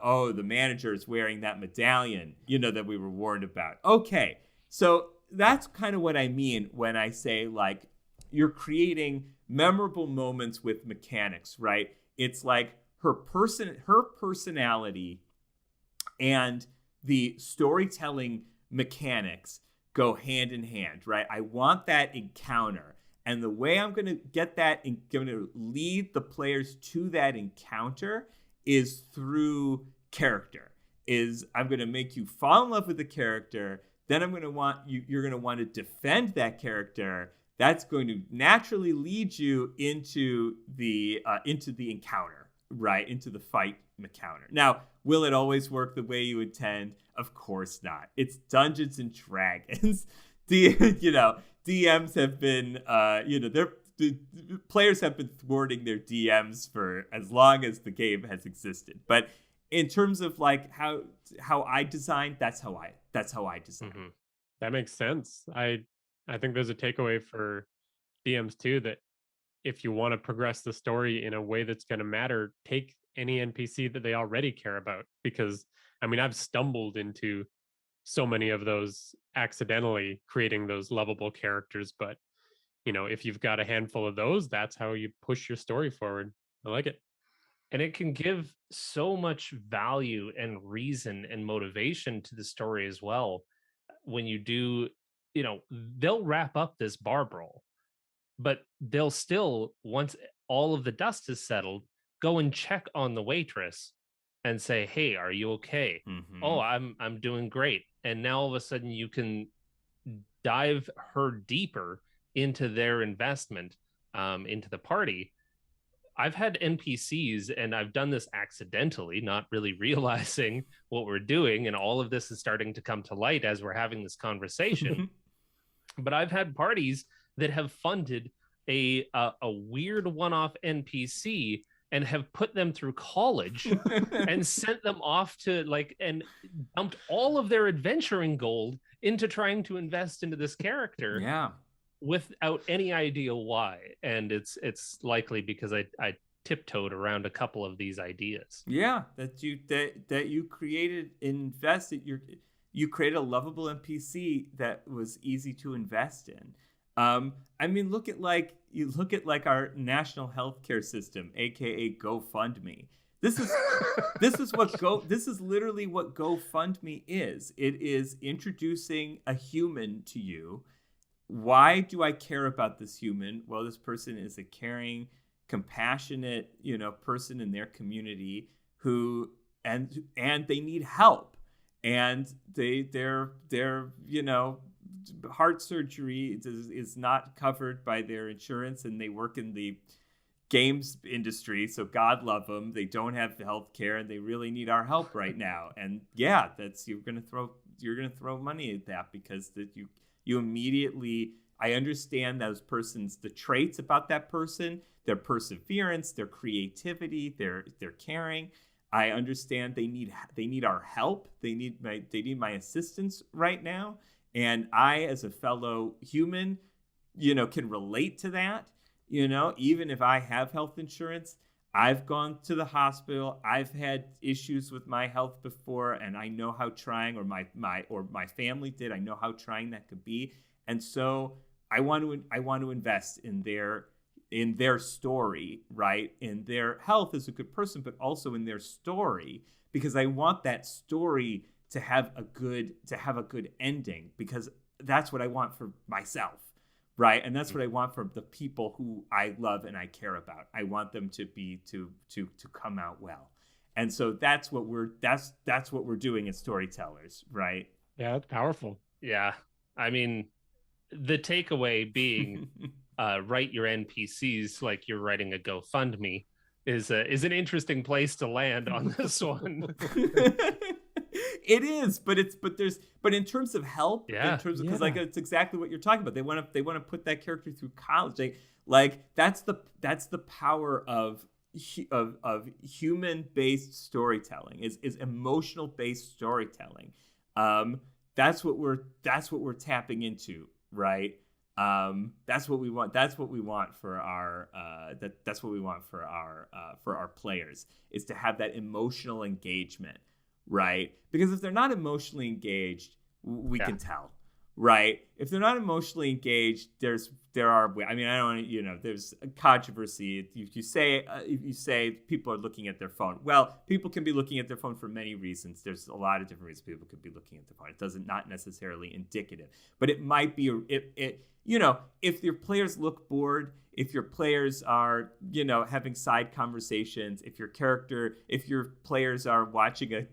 oh, the manager is wearing that medallion, that we were warned about. Okay. So that's kind of what I mean when I say like you're creating memorable moments with mechanics, right? It's like her personality and the storytelling mechanics go hand in hand, right? I want that encounter. And the way I'm going to get that, going to lead the players to that encounter is through character. I'm going to make you fall in love with the character. Then I'm going to want you're going to want to defend that character. That's going to naturally lead you into the encounter, right? Into the fight encounter. Now, will it always work the way you intend? Of course not. It's Dungeons and Dragons. DMs have been, the players have been thwarting their DMs for as long as the game has existed. But in terms of like how I design, that's how I design. Mm-hmm. That makes sense. I think there's a takeaway for DMs too, that if you want to progress the story in a way that's going to matter, take any NPC that they already care about. Because I mean, I've stumbled into so many of those accidentally creating those lovable characters. But, if you've got a handful of those, that's how you push your story forward. I like it. And it can give so much value and reason and motivation to the story as well. When you do, they'll wrap up this bar brawl, but they'll still, once all of the dust is settled, go and check on the waitress and say, "Hey, are you okay?" "Oh, Mm-hmm. I'm doing great." And now all of a sudden you can dive her deeper into their investment, into the party. I've had NPCs, and I've done this accidentally, not really realizing what we're doing, and all of this is starting to come to light as we're having this conversation. But I've had parties that have funded a weird one-off NPC and have put them through college and sent them off to and dumped all of their adventuring gold into trying to invest into this character. Yeah. Without any idea why. And it's likely because I tiptoed around a couple of these ideas. Yeah, that you invested you created a lovable NPC that was easy to invest in. I mean, look at our national healthcare system, aka GoFundMe. This is literally what GoFundMe is. It is introducing a human to you. Why do I care about this human? Well, this person is a caring, compassionate, person in their community who and they need help, and their heart surgery is not covered by their insurance, and they work in the games industry, so God love them. They don't have the health care, and they really need our help right now. And yeah, you're gonna throw money at that because you immediately, I understand the traits about that person, their perseverance, their creativity, their caring. I understand they need our help. They need my assistance right now. And I, as a fellow human, can relate to that. Even if I have health insurance, I've gone to the hospital. I've had issues with my health before, and I know how trying, or my family did. I know how trying that could be, and so I want to invest in their story, right? In their health as a good person, but also in their story, because I want that story to have a good ending, because that's what I want for myself. Right. And that's what I want for the people who I love and I care about. I want them to come out well. And so that's what we're doing as storytellers. Right. Yeah, that's powerful. Yeah. I mean, the takeaway being write your NPCs like you're writing a GoFundMe is an interesting place to land on this one. It is, but in terms of help, yeah, because it's exactly what you're talking about. They want to put that character through college. That's the power of human based storytelling, is emotional based storytelling. That's what we're tapping into, right? That's what we want. That's what we want for our that's what we want for our players, is to have that emotional engagement. Right? Because if they're not emotionally engaged, we can tell, right? If they're not emotionally engaged, there's a controversy. If you say people are looking at their phone, well, people can be looking at their phone for many reasons. There's a lot of different reasons people could be looking at their phone. It doesn't, not necessarily indicative, but it might be if your players look bored, if your players are, having side conversations, if your players are watching a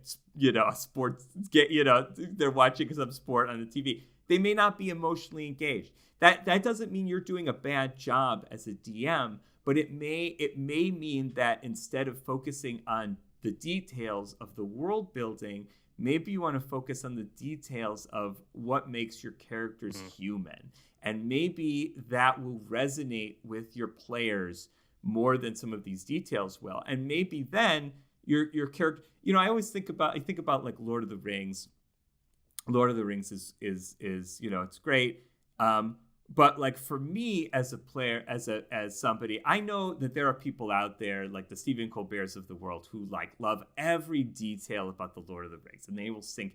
sports, they're watching some sport on the TV, they may not be emotionally engaged. That doesn't mean you're doing a bad job as a DM, but it may mean that instead of focusing on the details of the world building, maybe you want to focus on the details of what makes your characters human. And maybe that will resonate with your players more than some of these details will. And maybe then your character, I think about like Lord of the Rings. Lord of the Rings is it's great. But like for me as a player, as somebody, I know that there are people out there like the Stephen Colberts of the world who love every detail about the Lord of the Rings, and they will think,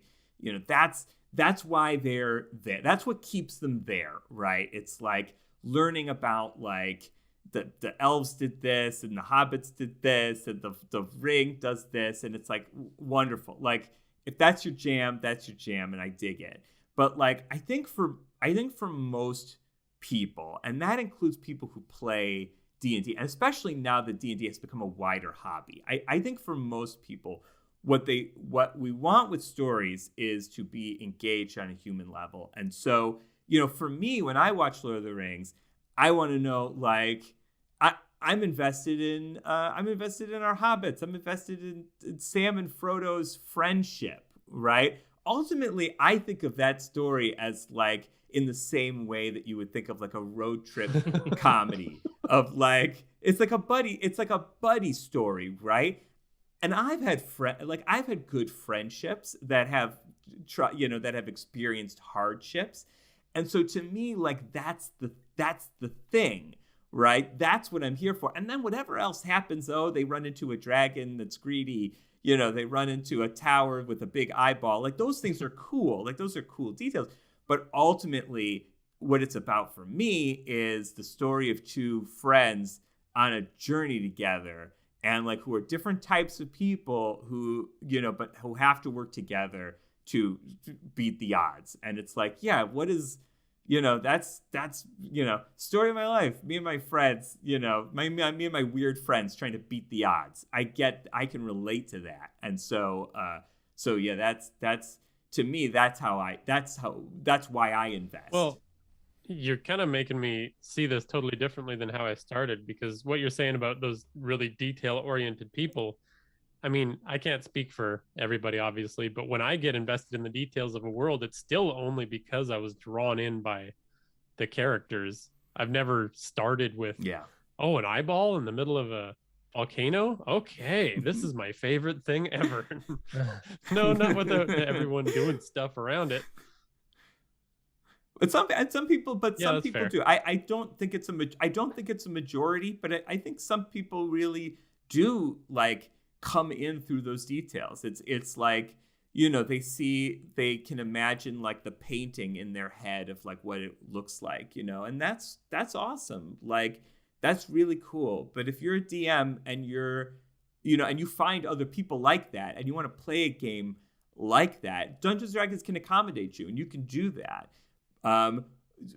that's why they're there. That's what keeps them there, right? It's like learning about like the elves did this and the hobbits did this and the ring does this, and it's like wonderful. Like if that's your jam, and I dig it. But like I think for most people, and that includes people who play D&D, and especially now that D&D has become a wider hobby, I think for most people, what we want with stories is to be engaged on a human level. And so, for me, when I watch Lord of the Rings, I want to know, like, I'm invested in our hobbits. I'm invested in Sam and Frodo's friendship, right? Ultimately, I think of that story as like in the same way that you would think of like a road trip comedy of like, it's like a buddy story, right? And I've had good friendships that have experienced hardships. And so to me, like that's the thing, right? That's what I'm here for. And then whatever else happens, they run into a dragon that's greedy, they run into a tower with a big eyeball. Like those things are cool. Like those are cool details. But ultimately, what it's about for me is the story of two friends on a journey together, and like who are different types of people who, but who have to work together to beat the odds. And it's like, yeah, what is, that's story of my life. Me and my friends, me and my weird friends trying to beat the odds. I can relate to that. And so yeah, that's to me, that's why I invest. Well, you're kind of making me see this totally differently than how I started, because what you're saying about those really detail-oriented people, I mean, I can't speak for everybody, obviously, but when I get invested in the details of a world, it's still only because I was drawn in by the characters. I've never started with, an eyeball in the middle of a volcano? Okay, this is my favorite thing ever. No, not without everyone doing stuff around it. But some people fair. do. I don't think it's a majority, but I think some people really do like come in through those details. It's like, they can imagine like the painting in their head of like what it looks like, and that's awesome. Like that's really cool. But if you're a DM and you're, and you find other people like that and you want to play a game like that, Dungeons & Dragons can accommodate you, and you can do that.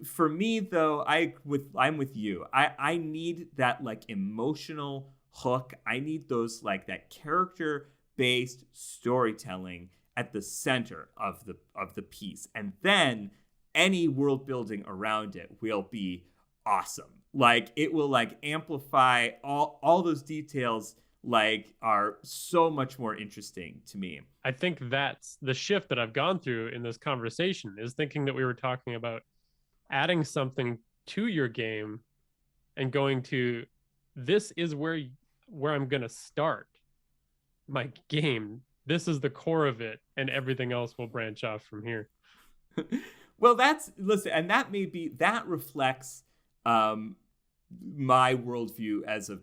For me though, I'm with you. I need that like emotional hook. I need those like that character-based storytelling at the center of the piece. And then any world building around it will be awesome. Like it will like amplify all those details, like are so much more interesting to me. I think that's the shift that I've gone through in this conversation, is thinking that we were talking about adding something to your game and going to, this is where I'm going to start my game. This is the core of it, and everything else will branch off from here. Well, and that reflects my worldview as a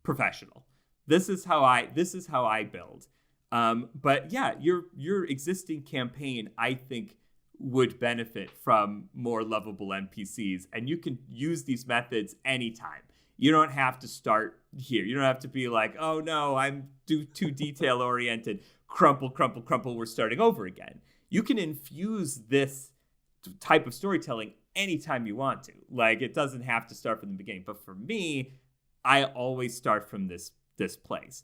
professional. This is how I build. But yeah, your existing campaign, I think, would benefit from more lovable NPCs, and you can use these methods anytime. You don't have to start here. You don't have to be like, oh no, I'm too detail oriented. Crumple, crumple, crumple. We're starting over again. You can infuse this type of storytelling anytime you want to. Like it doesn't have to start from the beginning. But for me, I always start from this place,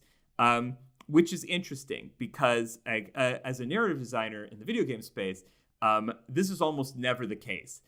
which is interesting because as a narrative designer in the video game space, this is almost never the case.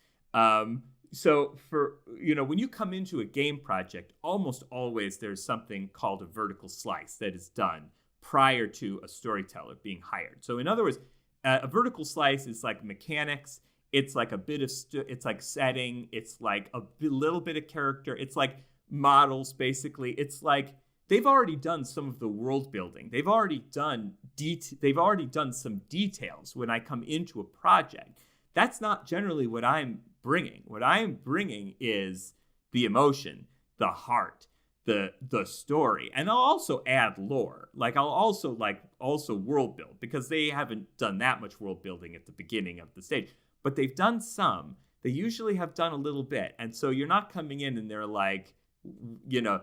So for, when you come into a game project, almost always there's something called a vertical slice that is done prior to a storyteller being hired. So in other words, a vertical slice is like mechanics. It's like a bit of, it's like setting. It's like a little bit of character. It's like models, basically. It's like, they've already done some of the world building. They've already done some details when I come into a project. That's not generally what I'm bringing. What I'm bringing is the emotion, the heart, the story, and I'll also add lore. Like I'll also world build, because they haven't done that much world building at the beginning of the stage, but they've done some. They usually have done a little bit, and so you're not coming in and they're like, you know,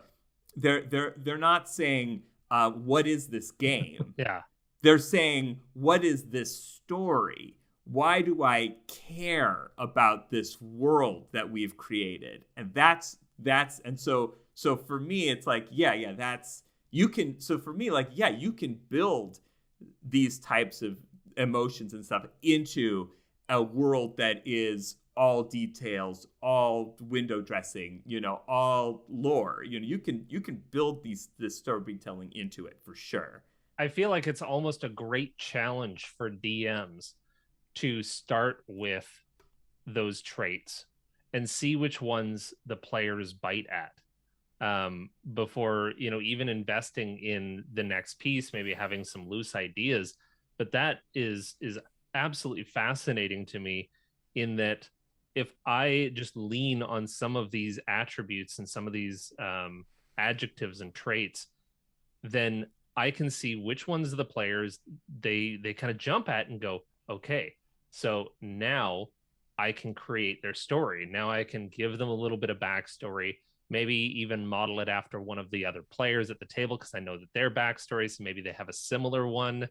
they're not saying what is this game? Yeah. They're saying, what is this story? Why do I care about this world that we've created? And that's and so for me, it's like, that's, you can, so for me, like, you can build these types of emotions and stuff into a world that is all details, all window dressing, all lore. You can build this storytelling into it for sure. I feel like it's almost a great challenge for DMs to start with those traits and see which ones the players bite at. Before, even investing in the next piece, maybe having some loose ideas. But that is absolutely fascinating to me, in that if I just lean on some of these attributes and some of these adjectives and traits, then I can see which ones of the players they kind of jump at and go, okay, so now I can create their story. Now I can give them a little bit of backstory, maybe even model it after one of the other players at the table, because I know that their backstory, so maybe they have a similar one.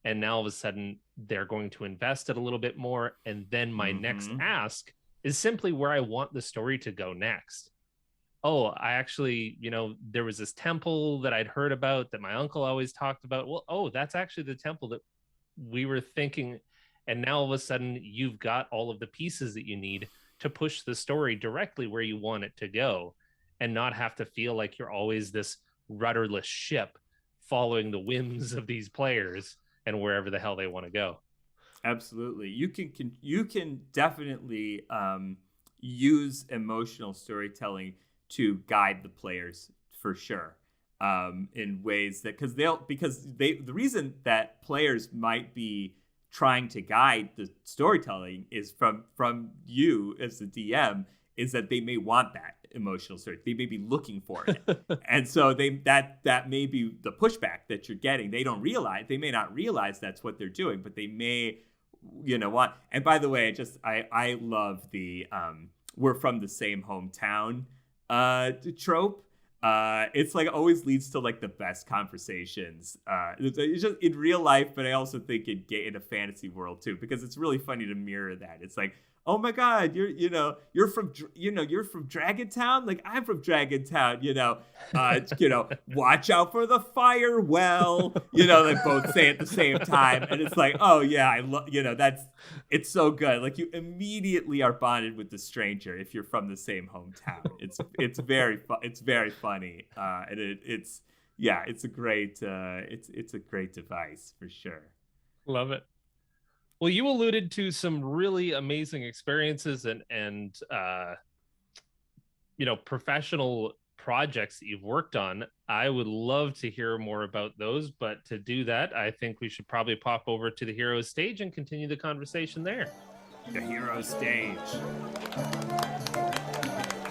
And now all of a sudden they're going to invest it a little bit more. And then my next ask is simply where I want the story to go next. Oh, I actually, there was this temple that I'd heard about that my uncle always talked about. Well, that's actually the temple that we were thinking. And now all of a sudden you've got all of the pieces that you need to push the story directly where you want it to go, and not have to feel like you're always this rudderless ship following the whims of these players and wherever the hell they want to go. Absolutely. You can definitely use emotional storytelling to guide the players for sure, in ways that, the reason that players might be trying to guide the storytelling is from you as the DM, is that they may want that emotional story. They may be looking for it. And so that may be the pushback that you're getting. They may not realize that's what they're doing, but they may, want. And by the way, I love the we're from the same hometown trope. It's like always leads to like the best conversations. It's just in real life, but I also think in a fantasy world too, because it's really funny to mirror that. It's like, oh my God, you're from Dragontown. Like, I'm from Dragontown. Watch out for the fire well. They both say at the same time, and it's like, oh yeah, I love. It's so good. Like, you immediately are bonded with the stranger if you're from the same hometown. It's very funny, and it's a great it's a great device for sure. Love it. Well, you alluded to some really amazing experiences and professional projects that you've worked on. I would love to hear more about those, but to do that, I think we should probably pop over to the Heroes stage and continue the conversation there. The Heroes stage.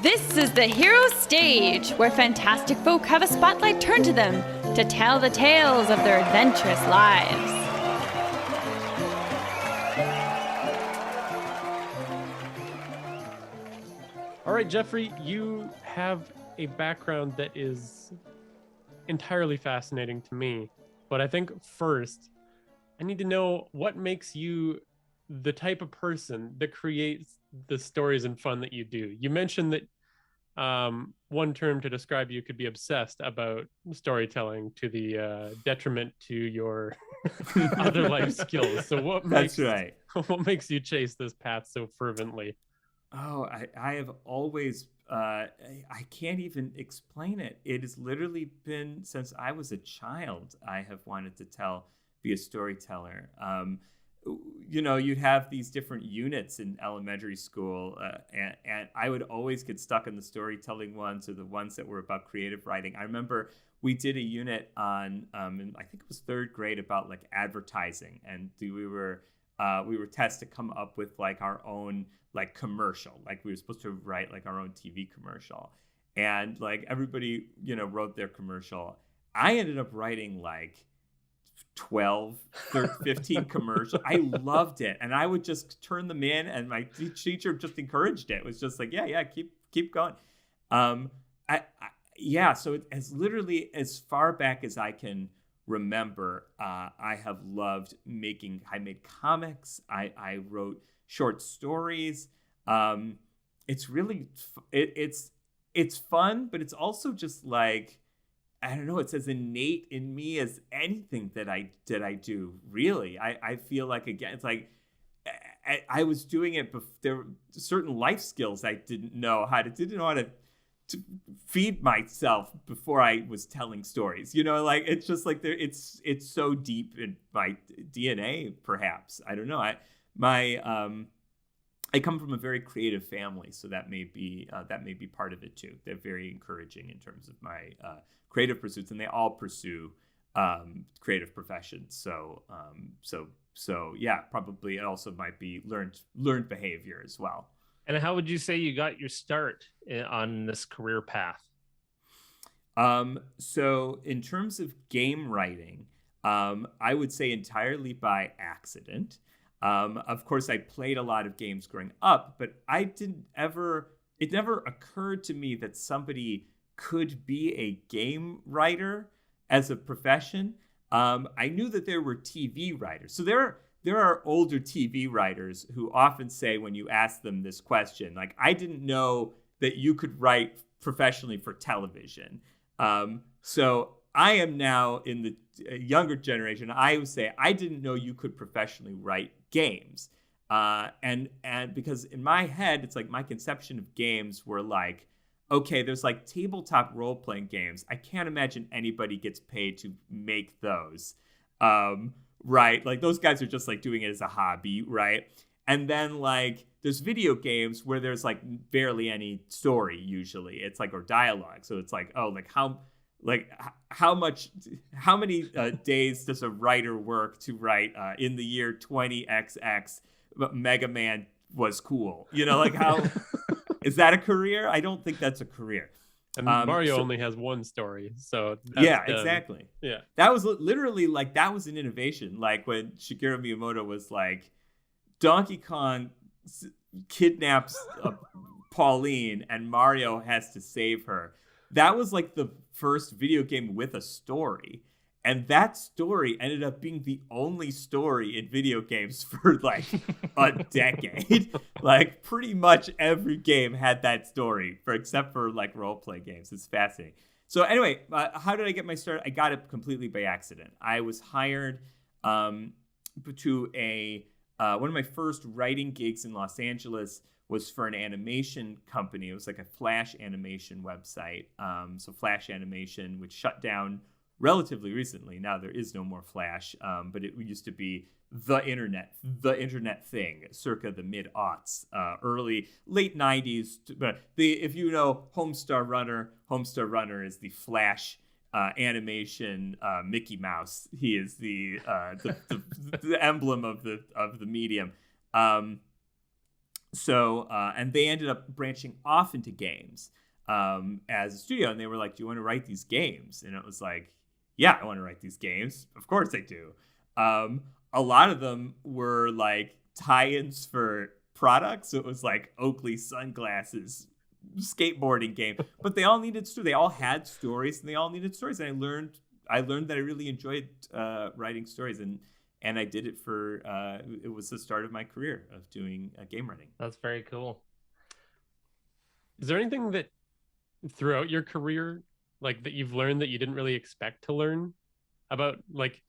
This is the Heroes stage, where fantastic folk have a spotlight turned to them to tell the tales of their adventurous lives. All right, Geoffrey, you have a background that is entirely fascinating to me. But I think first, I need to know what makes you the type of person that creates the stories and fun that you do. You mentioned that one term to describe you could be obsessed about storytelling to the detriment to your other life skills. So what makes you chase this path so fervently? Oh, I have always, I can't even explain it. It has literally been since I was a child. I have wanted to be a storyteller. You'd have these different units in elementary school, and I would always get stuck in the storytelling ones, or the ones that were about creative writing. I remember we did a unit on, I think it was third grade, about like advertising, and we were tasked to come up with like our own like commercial. Like, we were supposed to write like our own TV commercial. and like everybody, wrote their commercial. I ended up writing like 12, 13, 15 commercials. I loved it. And I would just turn them in, and my teacher just encouraged it. It was just like, yeah, keep going. So it has literally, as far back as I can remember, I have loved I made comics. I wrote short stories. It's really, it's fun, but it's also just like, I don't know, it's as innate in me as anything that I do, really. I feel like, again, it's like I was doing it, there were certain life skills I didn't know how to feed myself before I was telling stories. Like it's just like it's so deep in my DNA, perhaps. I don't know. I come from a very creative family, so that may be part of it too. They're very encouraging in terms of my creative pursuits, and they all pursue creative professions. So yeah, probably it also might be learned behavior as well. And how would you say you got your start on this career path? So in terms of game writing, I would say entirely by accident. Of course, I played a lot of games growing up, but it never occurred to me that somebody could be a game writer as a profession. I knew that there were TV writers. So there are older TV writers who often say, when you ask them this question, like, I didn't know that you could write professionally for television. So I am now in the younger generation. I would say I didn't know you could professionally write games. And because in my head, it's like my conception of games were like, okay, there's like tabletop role-playing games. I can't imagine anybody gets paid to make those. Right? Like those guys are just like doing it as a hobby, right? And then like there's video games where there's like barely any story usually. It's like, or dialogue. So it's like, oh, like how many days does a writer work to write in the year 20XX Mega Man was cool? Like how is that a career? I don't think that's a career. And Mario only has one story, so exactly. Yeah, that was literally like that was an innovation. Like when Shigeru Miyamoto was like, Donkey Kong kidnaps Pauline and Mario has to save her. That was like the first video game with a story. And that story ended up being the only story in video games for like a decade. Like pretty much every game had that story, except for like role-play games. It's fascinating. So anyway, how did I get my start? I got it completely by accident. I was hired to one of my first writing gigs in Los Angeles was for an animation company. It was like a Flash animation website. So Flash animation, which shut down relatively recently. Now there is no more Flash, but it used to be the internet thing, circa the mid-aughts, late 90s. But if you know Homestar Runner is the Flash animation Mickey Mouse. He is the emblem of the medium. So and they ended up branching off into games as a studio, and they were like, "Do you want to write these games?" And it was like, yeah, I want to write these games. Of course I do. A lot of them were like tie-ins for products. So it was like Oakley sunglasses, skateboarding game, but they all needed they all had stories, and they all needed stories. And I learned that I really enjoyed writing stories, and I did it for it was the start of my career of doing game writing. That's very cool. Is there anything that throughout your career, like, that you've learned that you didn't really expect to learn about? Like,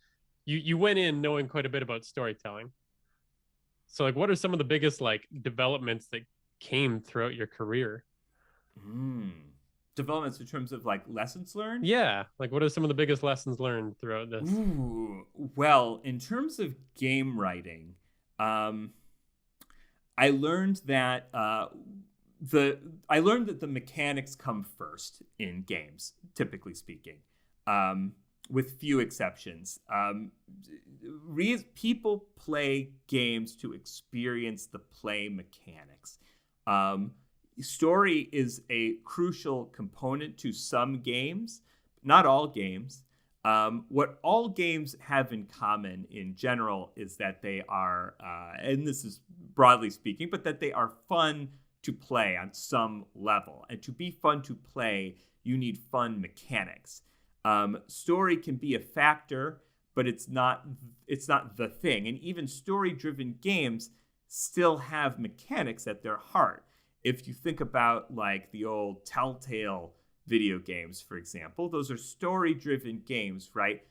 you went in knowing quite a bit about storytelling. So like, what are some of the biggest like developments that came throughout your career? Developments in terms of like lessons learned? Yeah, like what are some of the biggest lessons learned throughout this? Ooh, well, in terms of game writing, I learned that the mechanics come first in games, typically speaking, with few exceptions. People play games to experience the play mechanics. story is a crucial component to some games, not all games. What all games have in common in general is that they are, and this is broadly speaking, but that they are fun to play on some level. And to be fun to play, you need fun mechanics. Story can be a factor, but it's not the thing. And even story-driven games still have mechanics at their heart. If you think about like the old Telltale video games, for example, those are story-driven games, right?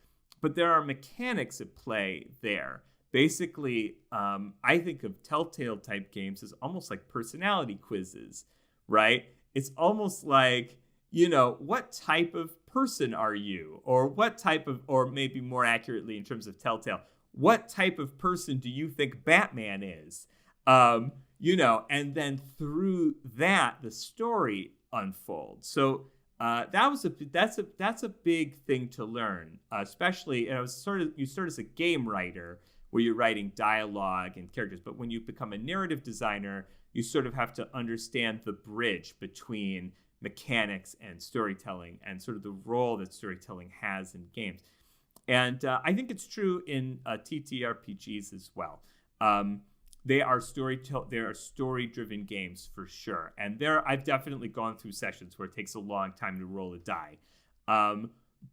But there are mechanics at play there. Basically, I think of Telltale type games as almost like personality quizzes, right? It's almost like, what type of person are you? Or what type of, or maybe more accurately in terms of Telltale, what type of person do you think Batman is? And then through that, the story unfolds. So that's a big thing to learn, especially, and you start as a game writer where you're writing dialogue and characters, but when you become a narrative designer, you sort of have to understand the bridge between mechanics and storytelling and sort of the role that storytelling has in games. And I think it's true in TTRPGs as well. They are story-driven games for sure. And I've definitely gone through sessions where it takes a long time to roll a die.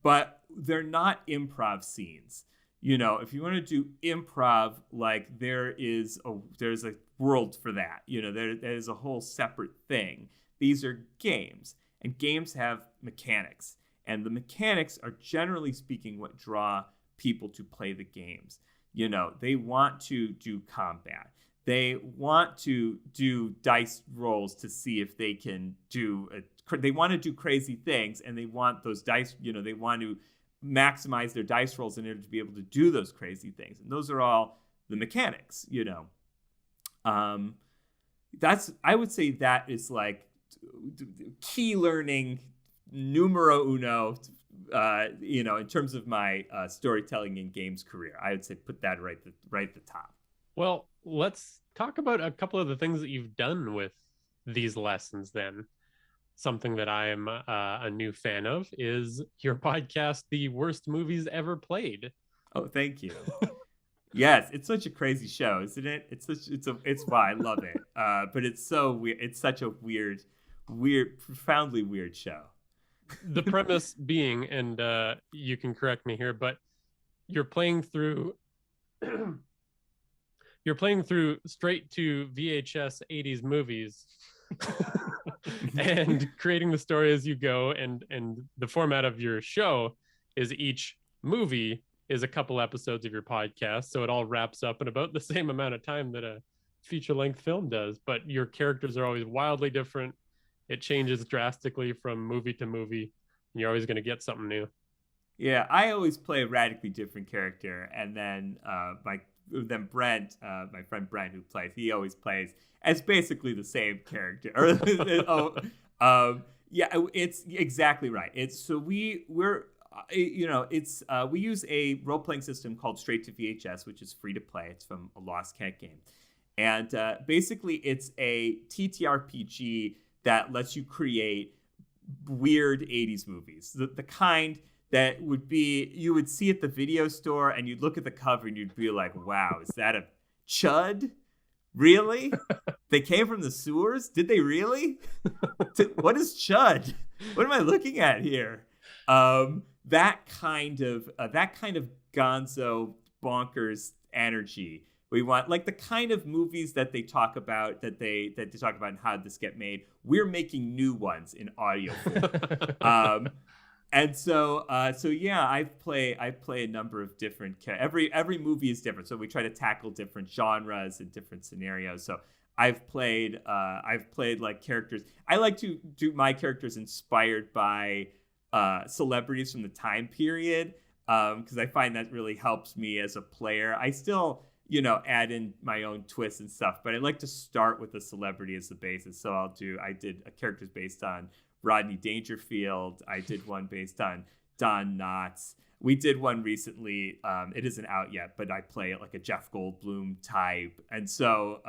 But they're not improv scenes. If you want to do improv, like there's a world for that. There's a whole separate thing. These are games, and games have mechanics. And the mechanics are, generally speaking, what draw people to play the games. They want to do combat. They want to do dice rolls to see if they can they want to do crazy things, and they want those dice, they want to maximize their dice rolls in order to be able to do those crazy things. And those are all the mechanics, I would say that is like key learning numero uno, in terms of my storytelling in games career. I would say put that right at the top. Well, let's talk about a couple of the things that you've done with these lessons then. Something that I am a new fan of is your podcast, The Worst Movies Ever Played. Oh, thank you. Yes, it's such a crazy show, isn't it? It's why I love it. But it's so weird. It's such a weird, profoundly weird show. The premise being, and you can correct me here, but you're playing through straight to VHS 80s movies and creating the story as you go. And the format of your show is each movie is a couple episodes of your podcast. So it all wraps up in about the same amount of time that a feature-length film does. But your characters are always wildly different. It changes drastically from movie to movie. And you're always going to get something new. Yeah, I always play a radically different character. And then Brent, my friend Brent, he always plays as basically the same character. Yeah, it's exactly right. We use a role-playing system called Straight to VHS, which is free to play. It's from a Lost Cat game. And basically it's a TTRPG that lets you create weird 80s movies. The kind that you would see at the video store and you'd look at the cover and you'd be like, wow, is that a chud? Really? They came from the sewers? Did they really? What is chud? What am I looking at here? That kind of gonzo bonkers energy. We want like the kind of movies that they talk about that they talk about and how this get made. We're making new ones in audio form. And so yeah, I play a number of different every movie is different. So we try to tackle different genres and different scenarios. So I've played like characters. I like to do my characters inspired by celebrities from the time period, because I find that really helps me as a player. I still add in my own twists and stuff, but I like to start with a celebrity as the basis. So I did a characters based on Rodney Dangerfield. I did one based on Don Knotts. We did one recently. It isn't out yet, but I play like a Jeff Goldblum type. And so,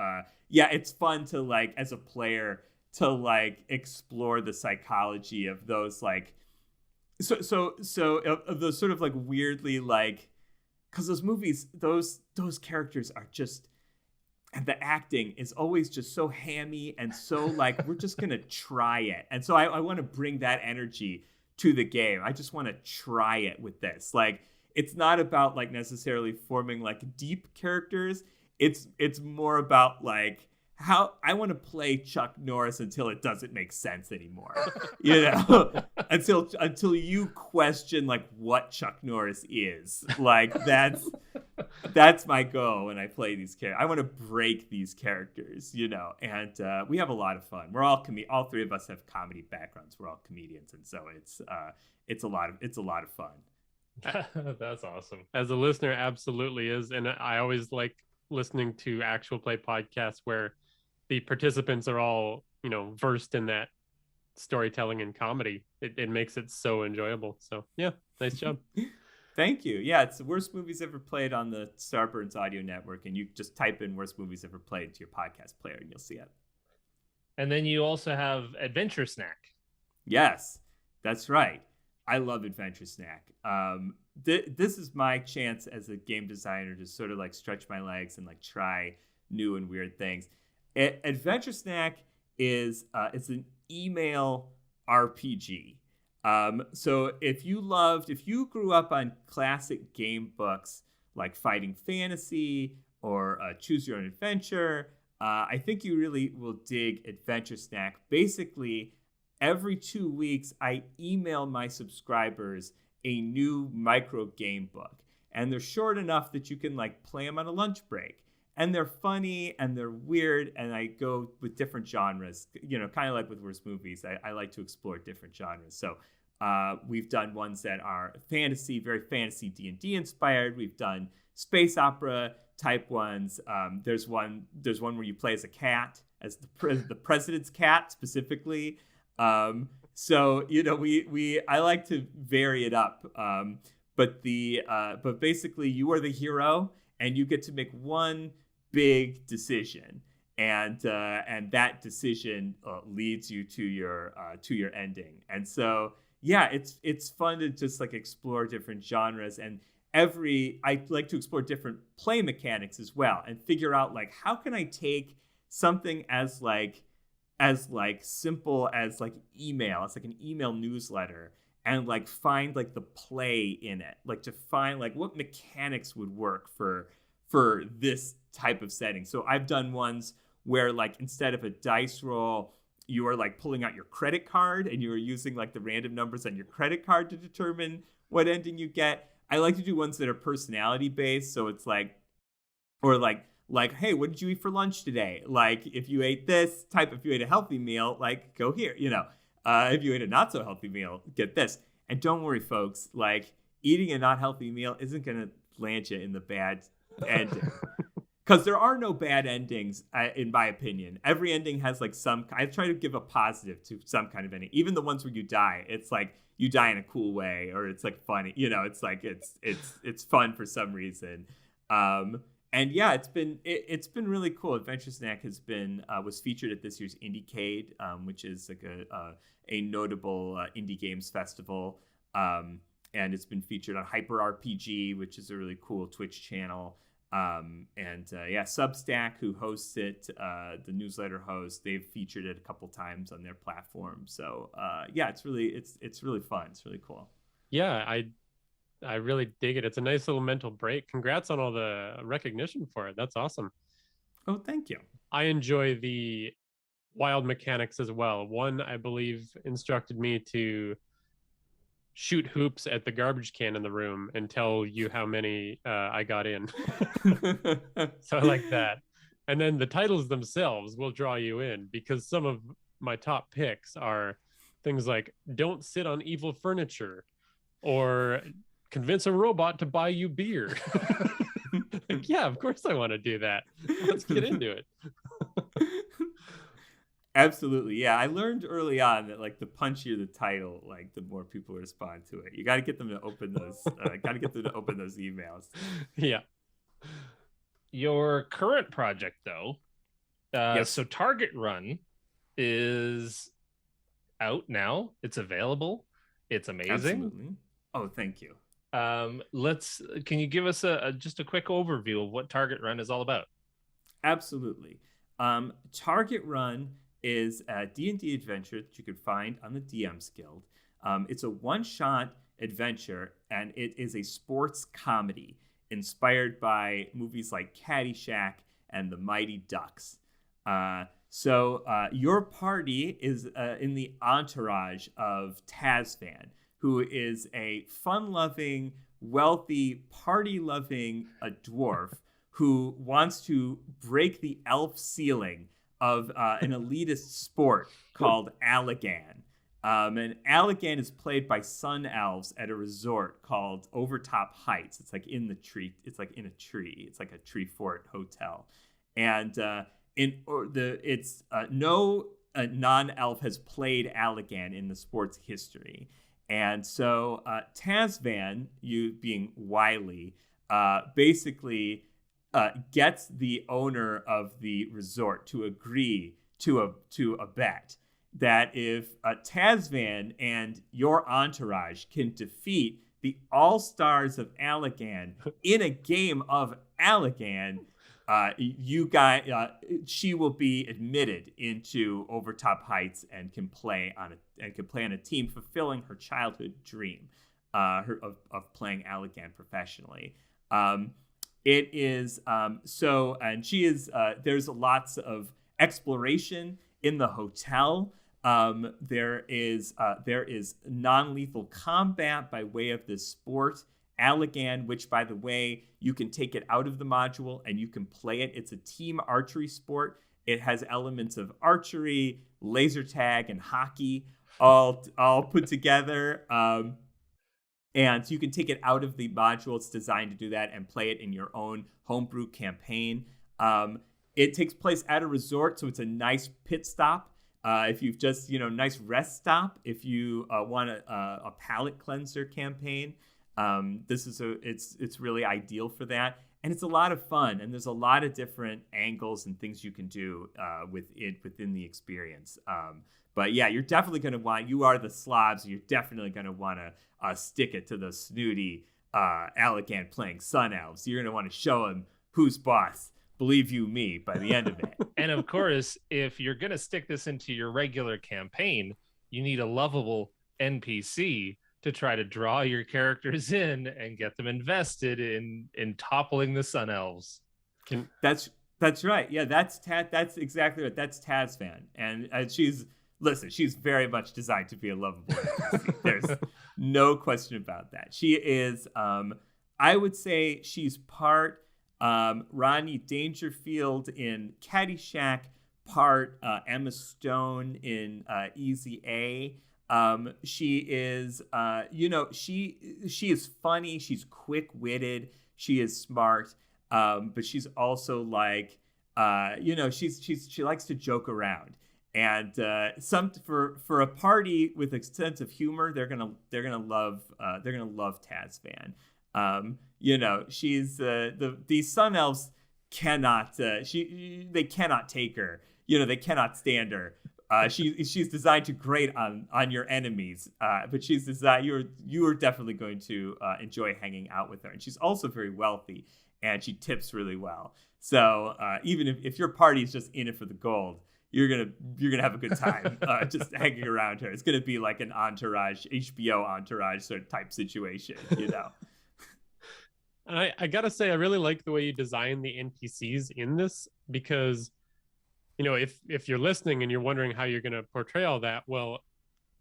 yeah, it's fun to like, as a player, to like explore the psychology of those like of those sort of like weirdly like, because those movies, those characters are just, and the acting is always just so hammy and so like we're just gonna try it. And so I want to bring that energy to the game. I just want to try it with this. Like, it's not about like necessarily forming like deep characters. It's more about like how I want to play Chuck Norris until it doesn't make sense anymore. You know, until you question like what Chuck Norris is. Like that's my goal when I play these characters. I want to break these characters, you know, and we have a lot of fun. We're all all three of us have comedy backgrounds. We're all comedians, and so it's a lot of fun. That's awesome. As a listener, absolutely is, and I always like listening to actual play podcasts where the participants are all, you know, versed in that storytelling and comedy. It makes it so enjoyable. So yeah, nice job. Thank you. Yeah, it's the worst movies ever played on the Starburns audio network, and you just type in worst movies ever played into your podcast player and you'll see it. And then you also have Adventure Snack. Yes, that's right. I love Adventure Snack. This is my chance as a game designer to sort of like stretch my legs and like try new and weird things. Adventure Snack is it's an email RPG. So if you grew up on classic game books like Fighting Fantasy or Choose Your Own Adventure, I think you really will dig Adventure Snack. Basically, every 2 weeks, I email my subscribers a new micro game book, and they're short enough that you can like play them on a lunch break. And they're funny and they're weird, and I go with different genres, you know, kind of like with worst movies. I like to explore different genres. So we've done ones that are fantasy, very fantasy D&D inspired. We've done space opera type ones. There's one where you play as a cat, as the president's cat specifically. So you know, I like to vary it up. But basically, you are the hero, and you get to make one big decision, and that decision leads you to your ending. And so yeah, it's fun to just like explore different genres, and I like to explore different play mechanics as well, and figure out like how can I take something as simple as like email, it's like an email newsletter, and like find like the play in it, like to find like what mechanics would work for this type of setting. So I've done ones where like instead of a dice roll, you are like pulling out your credit card and you are using like the random numbers on your credit card to determine what ending you get. I like to do ones that are personality based. So it's like, or like, hey, what did you eat for lunch today? Like if you ate this type, if you ate a healthy meal, like go here, you know, if you ate a not so healthy meal, get this. And don't worry, folks, like eating a not healthy meal isn't going to land you in the bad ending. Because there are no bad endings, in my opinion. Every ending has like I try to give a positive to some kind of ending. Even the ones where you die, it's like you die in a cool way, or it's like funny. You know, it's like it's fun for some reason. And yeah, it's been really cool. Adventure Snack was featured at this year's IndieCade, which is like a notable indie games festival. And it's been featured on Hyper RPG, which is a really cool Twitch channel. Substack, who hosts it, the newsletter host, they've featured it a couple times on their platform. So it's really fun. It's really cool. Yeah, I really dig it. It's a nice little mental break. Congrats on all the recognition for it. That's awesome. Oh, thank you. I enjoy the wild mechanics as well. One, I believe, instructed me to shoot hoops at the garbage can in the room and tell you how many I got in. So I like that. And then the titles themselves will draw you in, because some of my top picks are things like "Don't sit on evil furniture" or "Convince a robot to buy you beer." Like, yeah, of course I want to do that. Let's get into it. Absolutely. Yeah. I learned early on that like the punchier the title, like the more people respond to it. You got to get them to open those, emails. Yeah. Your current project though. Yes. So Target Run is out now. It's available. It's amazing. Absolutely. Oh, thank you. Can you give us just a quick overview of what Target Run is all about? Absolutely. Target Run is a D&D adventure that you could find on the DM's Guild. It's a one-shot adventure, and it is a sports comedy inspired by movies like Caddyshack and The Mighty Ducks. So your party is in the entourage of Tazvan, who is a fun-loving, wealthy, party-loving dwarf who wants to break the elf ceiling of an elitist sport called Allegan. And Allegan is played by sun elves at a resort called Overtop Heights. It's like in the tree. It's like in a tree. It's like a tree fort hotel. And no non-elf has played Allegan in the sport's history. And so Tazvan, you being wily, basically gets the owner of the resort to agree to a bet that if Tazvan and your entourage can defeat the All-Stars of Allegan in a game of Allegan, she will be admitted into Overtop Heights and can play on a team, fulfilling her childhood dream of playing Allegan professionally. It is and she is. There's lots of exploration in the hotel. There is non-lethal combat by way of this sport, Allegan, which, by the way, you can take it out of the module and you can play it. It's a team archery sport. It has elements of archery, laser tag, and hockey all put together. And so you can take it out of the module. It's designed to do that and play it in your own homebrew campaign. It takes place at a resort, so it's a nice pit stop. If you've just, nice rest stop. If you want a palate cleanser campaign, it's really ideal for that. And it's a lot of fun. And there's a lot of different angles and things you can do within the experience. But yeah, you're definitely going to you are the slobs. You're definitely going to want to stick it to the snooty Allegan playing sun elves. You're going to want to show them who's boss. Believe you me, by the end of it. And of course, if you're going to stick this into your regular campaign, you need a lovable NPC to try to draw your characters in and get them invested in toppling the sun elves. That's right. Yeah, that's exactly right. That's Tazvan. And she's very much designed to be a lovable NPC. There's no question about that. She is, I would say she's part Rodney Dangerfield in Caddyshack, part Emma Stone in Easy A. She is, she is funny. She's quick-witted. She is smart. But she's also like, she likes to joke around. And for a party with a sense of humor, they're gonna love Tazvan. She's these sun elves cannot they cannot take her. They cannot stand her. She's designed to grate on your enemies, but she's designed you are definitely going to enjoy hanging out with her. And she's also very wealthy, and she tips really well. So even if your party is just in it for the gold, you're gonna have a good time just hanging around her. It's gonna be like an Entourage, HBO Entourage sort of type situation, And I gotta say, I really like the way you design the NPCs in this, because, if you're listening and you're wondering how you're gonna portray all that, well,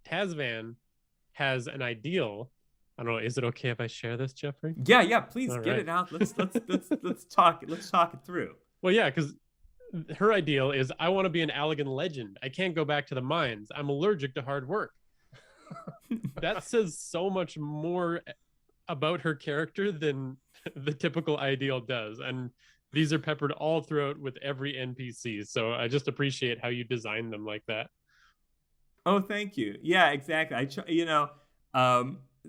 Tazvan has an ideal. I don't know. Is it okay if I share this, Geoffrey? Yeah. Please get it out. Let's talk. Let's talk it through. Well, yeah, because her ideal is, I want to be an Allegan legend. I can't go back to the mines. I'm allergic to hard work. That says so much more about her character than the typical ideal does. And these are peppered all throughout with every NPC. So I just appreciate how you design them like that. Oh, thank you. Yeah, exactly.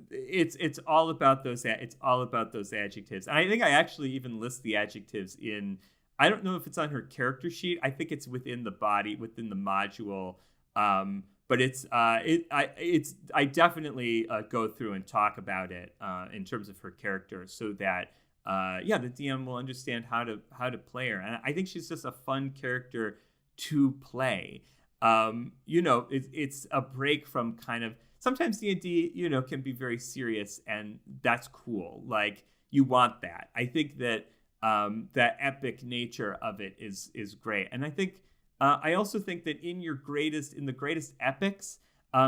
It's all about those. It's all about those adjectives. And I think I actually even list the adjectives in I don't know if it's on her character sheet. I think it's within the body, within the module. But I definitely go through and talk about it in terms of her character, so that the DM will understand how to play her. And I think she's just a fun character to play. It's a break from kind of, sometimes D&D, can be very serious, and that's cool. Like, you want that. I think that that epic nature of it is great. And I think I also think that in the greatest epics,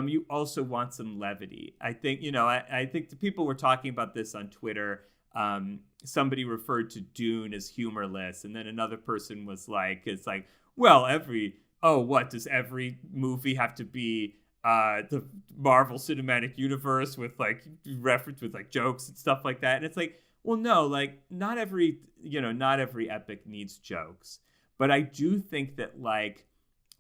you also want some levity. I think, I think the people were talking about this on Twitter. Somebody referred to Dune as humorless, and then another person was like, it's like, well, does every movie have to be the Marvel Cinematic Universe with like reference with like jokes and stuff like that? And it's like, well, no, like not every epic needs jokes. But I do think that like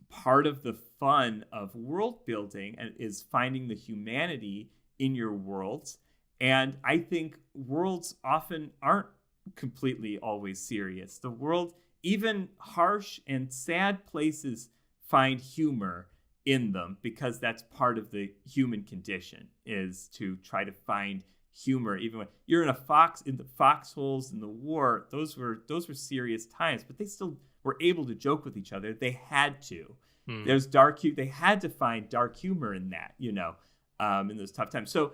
part of the fun of world building is finding the humanity in your worlds. And I think worlds often aren't completely always serious. The world, even harsh and sad places, find humor in them, because that's part of the human condition, is to try to find humor. Even when you're in the foxholes in the war, those were serious times, but they still were able to joke with each other. They had to. There's they had to find dark humor in that, in those tough times. So,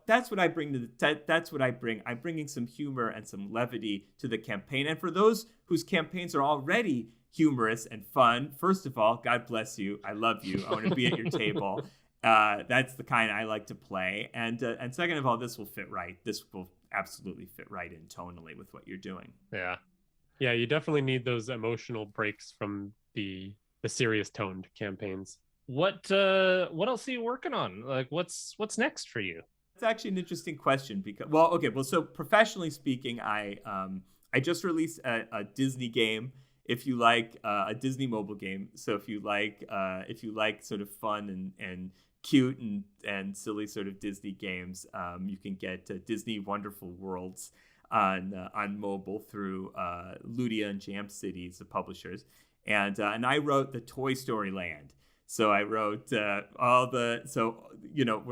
that's what I bring that's what I bring. I'm bringing some humor and some levity to the campaign. And for those whose campaigns are already humorous and fun, first of all, God bless you. I love you. I want to be at your table. That's the kind I like to play. And second of all, this will fit right. This will absolutely fit right in tonally with what you're doing. Yeah. Yeah, you definitely need those emotional breaks from the serious toned campaigns. What else are you working on? Like, what's next for you? It's actually an interesting question, because so professionally speaking, I just released a Disney game. If you like a Disney mobile game, so if you like sort of fun and cute and silly sort of Disney games, you can get Disney Wonderful Worlds on mobile through Ludia and Jam Cities, the publishers, and I wrote the Toy Story Land. So I wrote we're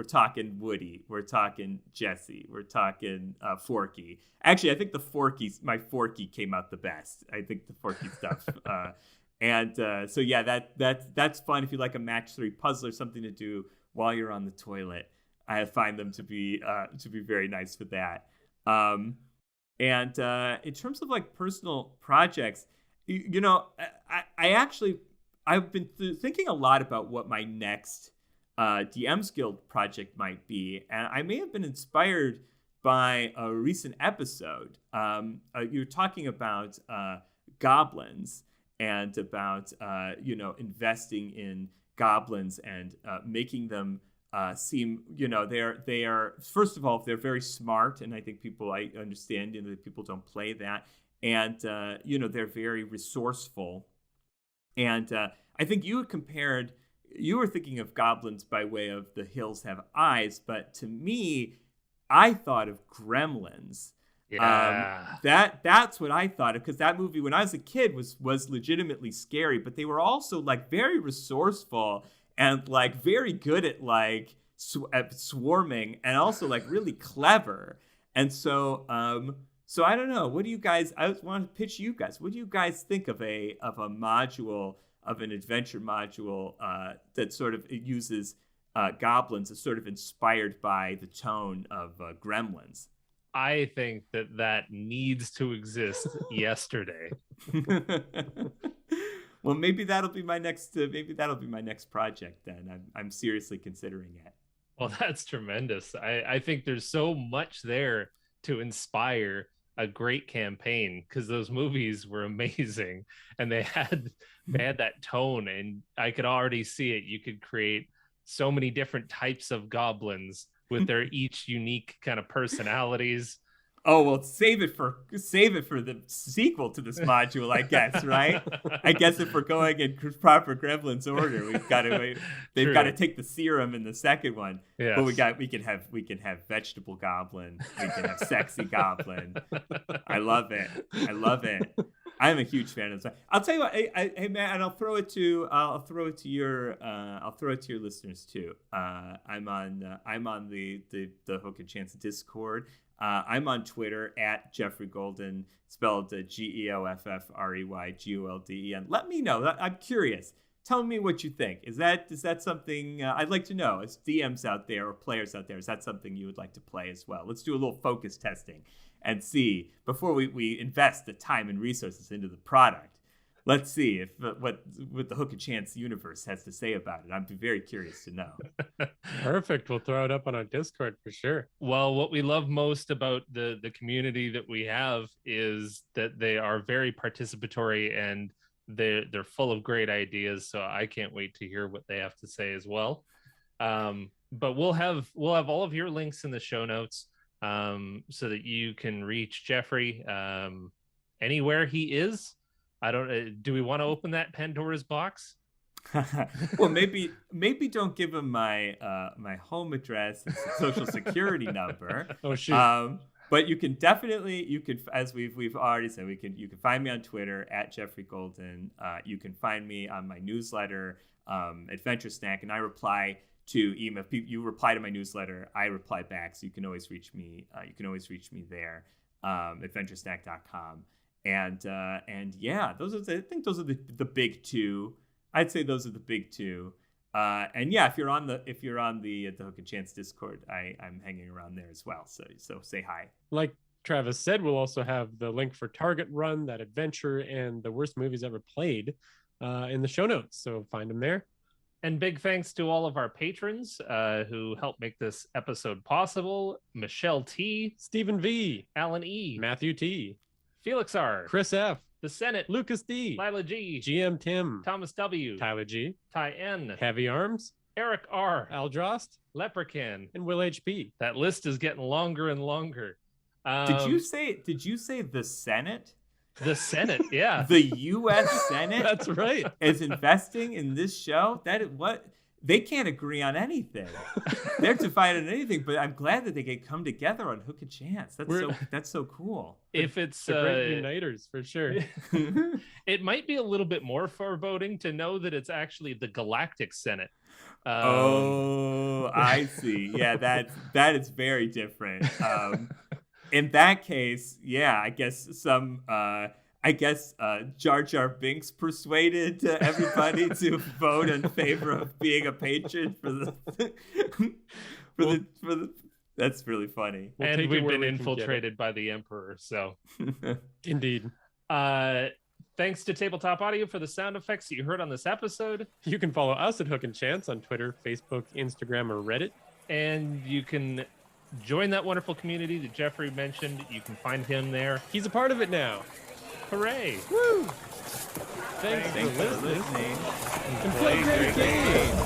talking Woody, we're talking Jesse, we're talking Forky. Actually, I think my Forky came out the best. I think the Forky stuff. That's fun if you like a match 3 puzzle or something to do while you're on the toilet. I find them to be very nice for that. In terms of like personal projects, I've been thinking a lot about what my next DM's Guild project might be, and I may have been inspired by a recent episode. You're talking about goblins and about investing in goblins and making them seem, they are first of all, they're very smart, and I think I understand that people don't play that, and they're very resourceful. And I think you were thinking of goblins by way of The Hills Have Eyes, but to me, I thought of Gremlins. Yeah. That's what I thought of, because that movie when I was a kid was legitimately scary, but they were also like very resourceful and like very good at like at swarming, and also like really clever. And so so I don't know. What do you guys? I want to pitch you guys. What do you guys think of a module, of an adventure module that sort of uses goblins, as sort of inspired by the tone of Gremlins? I think that needs to exist yesterday. Well, maybe that'll be my next. Maybe that'll be my next project. Then I'm seriously considering it. Well, that's tremendous. I think there's so much there to inspire a great campaign, because those movies were amazing, and they had that tone, and I could already see it. You could create so many different types of goblins with their each unique kind of personalities. Oh, well, save it for the sequel to this module, I guess, right? I guess if we're going in proper Gremlins order, they've got to take the serum in the second one. Yes. But we can have vegetable goblin, we can have sexy goblin. I love it. I'm a huge fan of this. I'll tell you what, hey man, and I'll throw it to your listeners too. I'm on the Hook and Chance Discord. I'm on Twitter at Geoffrey Golden, spelled GeoffreyGolden. Let me know. I'm curious. Tell me what you think. Is that something I'd like to know? As DMs out there or players out there, is that something you would like to play as well? Let's do a little focus testing and see before we invest the time and resources into the product. Let's see if what the Hook and Chance universe has to say about it. I'd be very curious to know. Perfect. We'll throw it up on our Discord for sure. Well, what we love most about the community that we have is that they are very participatory and they're full of great ideas. So I can't wait to hear what they have to say as well. But we'll have all of your links in the show notes so that you can reach Geoffrey anywhere he is. Do we want to open that Pandora's box? Well, maybe don't give him my my home address and social security number. Oh shoot. But you can definitely, as we've already said, you can find me on Twitter at Geoffrey Golden. You can find me on my newsletter, Adventure Snack, and I reply to email. You reply to my newsletter, I reply back. So you can always reach me. You can always reach me there, adventuresnack.com. And yeah, I think those are the big two. I'd say those are the big two. And yeah, if you're on the Hook and Chance Discord, I'm hanging around there as well. So say hi. Like Travis said, we'll also have the link for Target Run, that adventure, and the worst movies ever played in the show notes. So find them there. And big thanks to all of our patrons who helped make this episode possible. Michelle T, Stephen V, Alan E, Matthew T, Felix R, Chris F, The Senate, Lucas D, Lila G, GM Tim, Thomas W, Tyler G, Ty N, Heavy Arms, Eric R, Aldrost, Leprechaun, and Will HP. That list is getting longer and longer. Did you say the Senate? The Senate, yeah. The U.S. Senate? That's right. Is investing in this show? They can't agree on anything. They're divided on anything, but I'm glad that they can come together on Hook and Chance. That's so cool. If it's great uniters for sure. It might be a little bit more foreboding to know that it's actually the Galactic Senate. I see. Yeah, that is very different. In that case, yeah, I guess Jar Jar Binks persuaded everybody to vote in favor of being a patron for the That's really funny. And we've been infiltrated by the Emperor, so indeed. Thanks to Tabletop Audio for the sound effects that you heard on this episode. You can follow us at Hook and Chance on Twitter, Facebook, Instagram, or Reddit. And you can join that wonderful community that Geoffrey mentioned. You can find him there. He's a part of it now. Hooray! Woo! Thanks for listening. And play great games.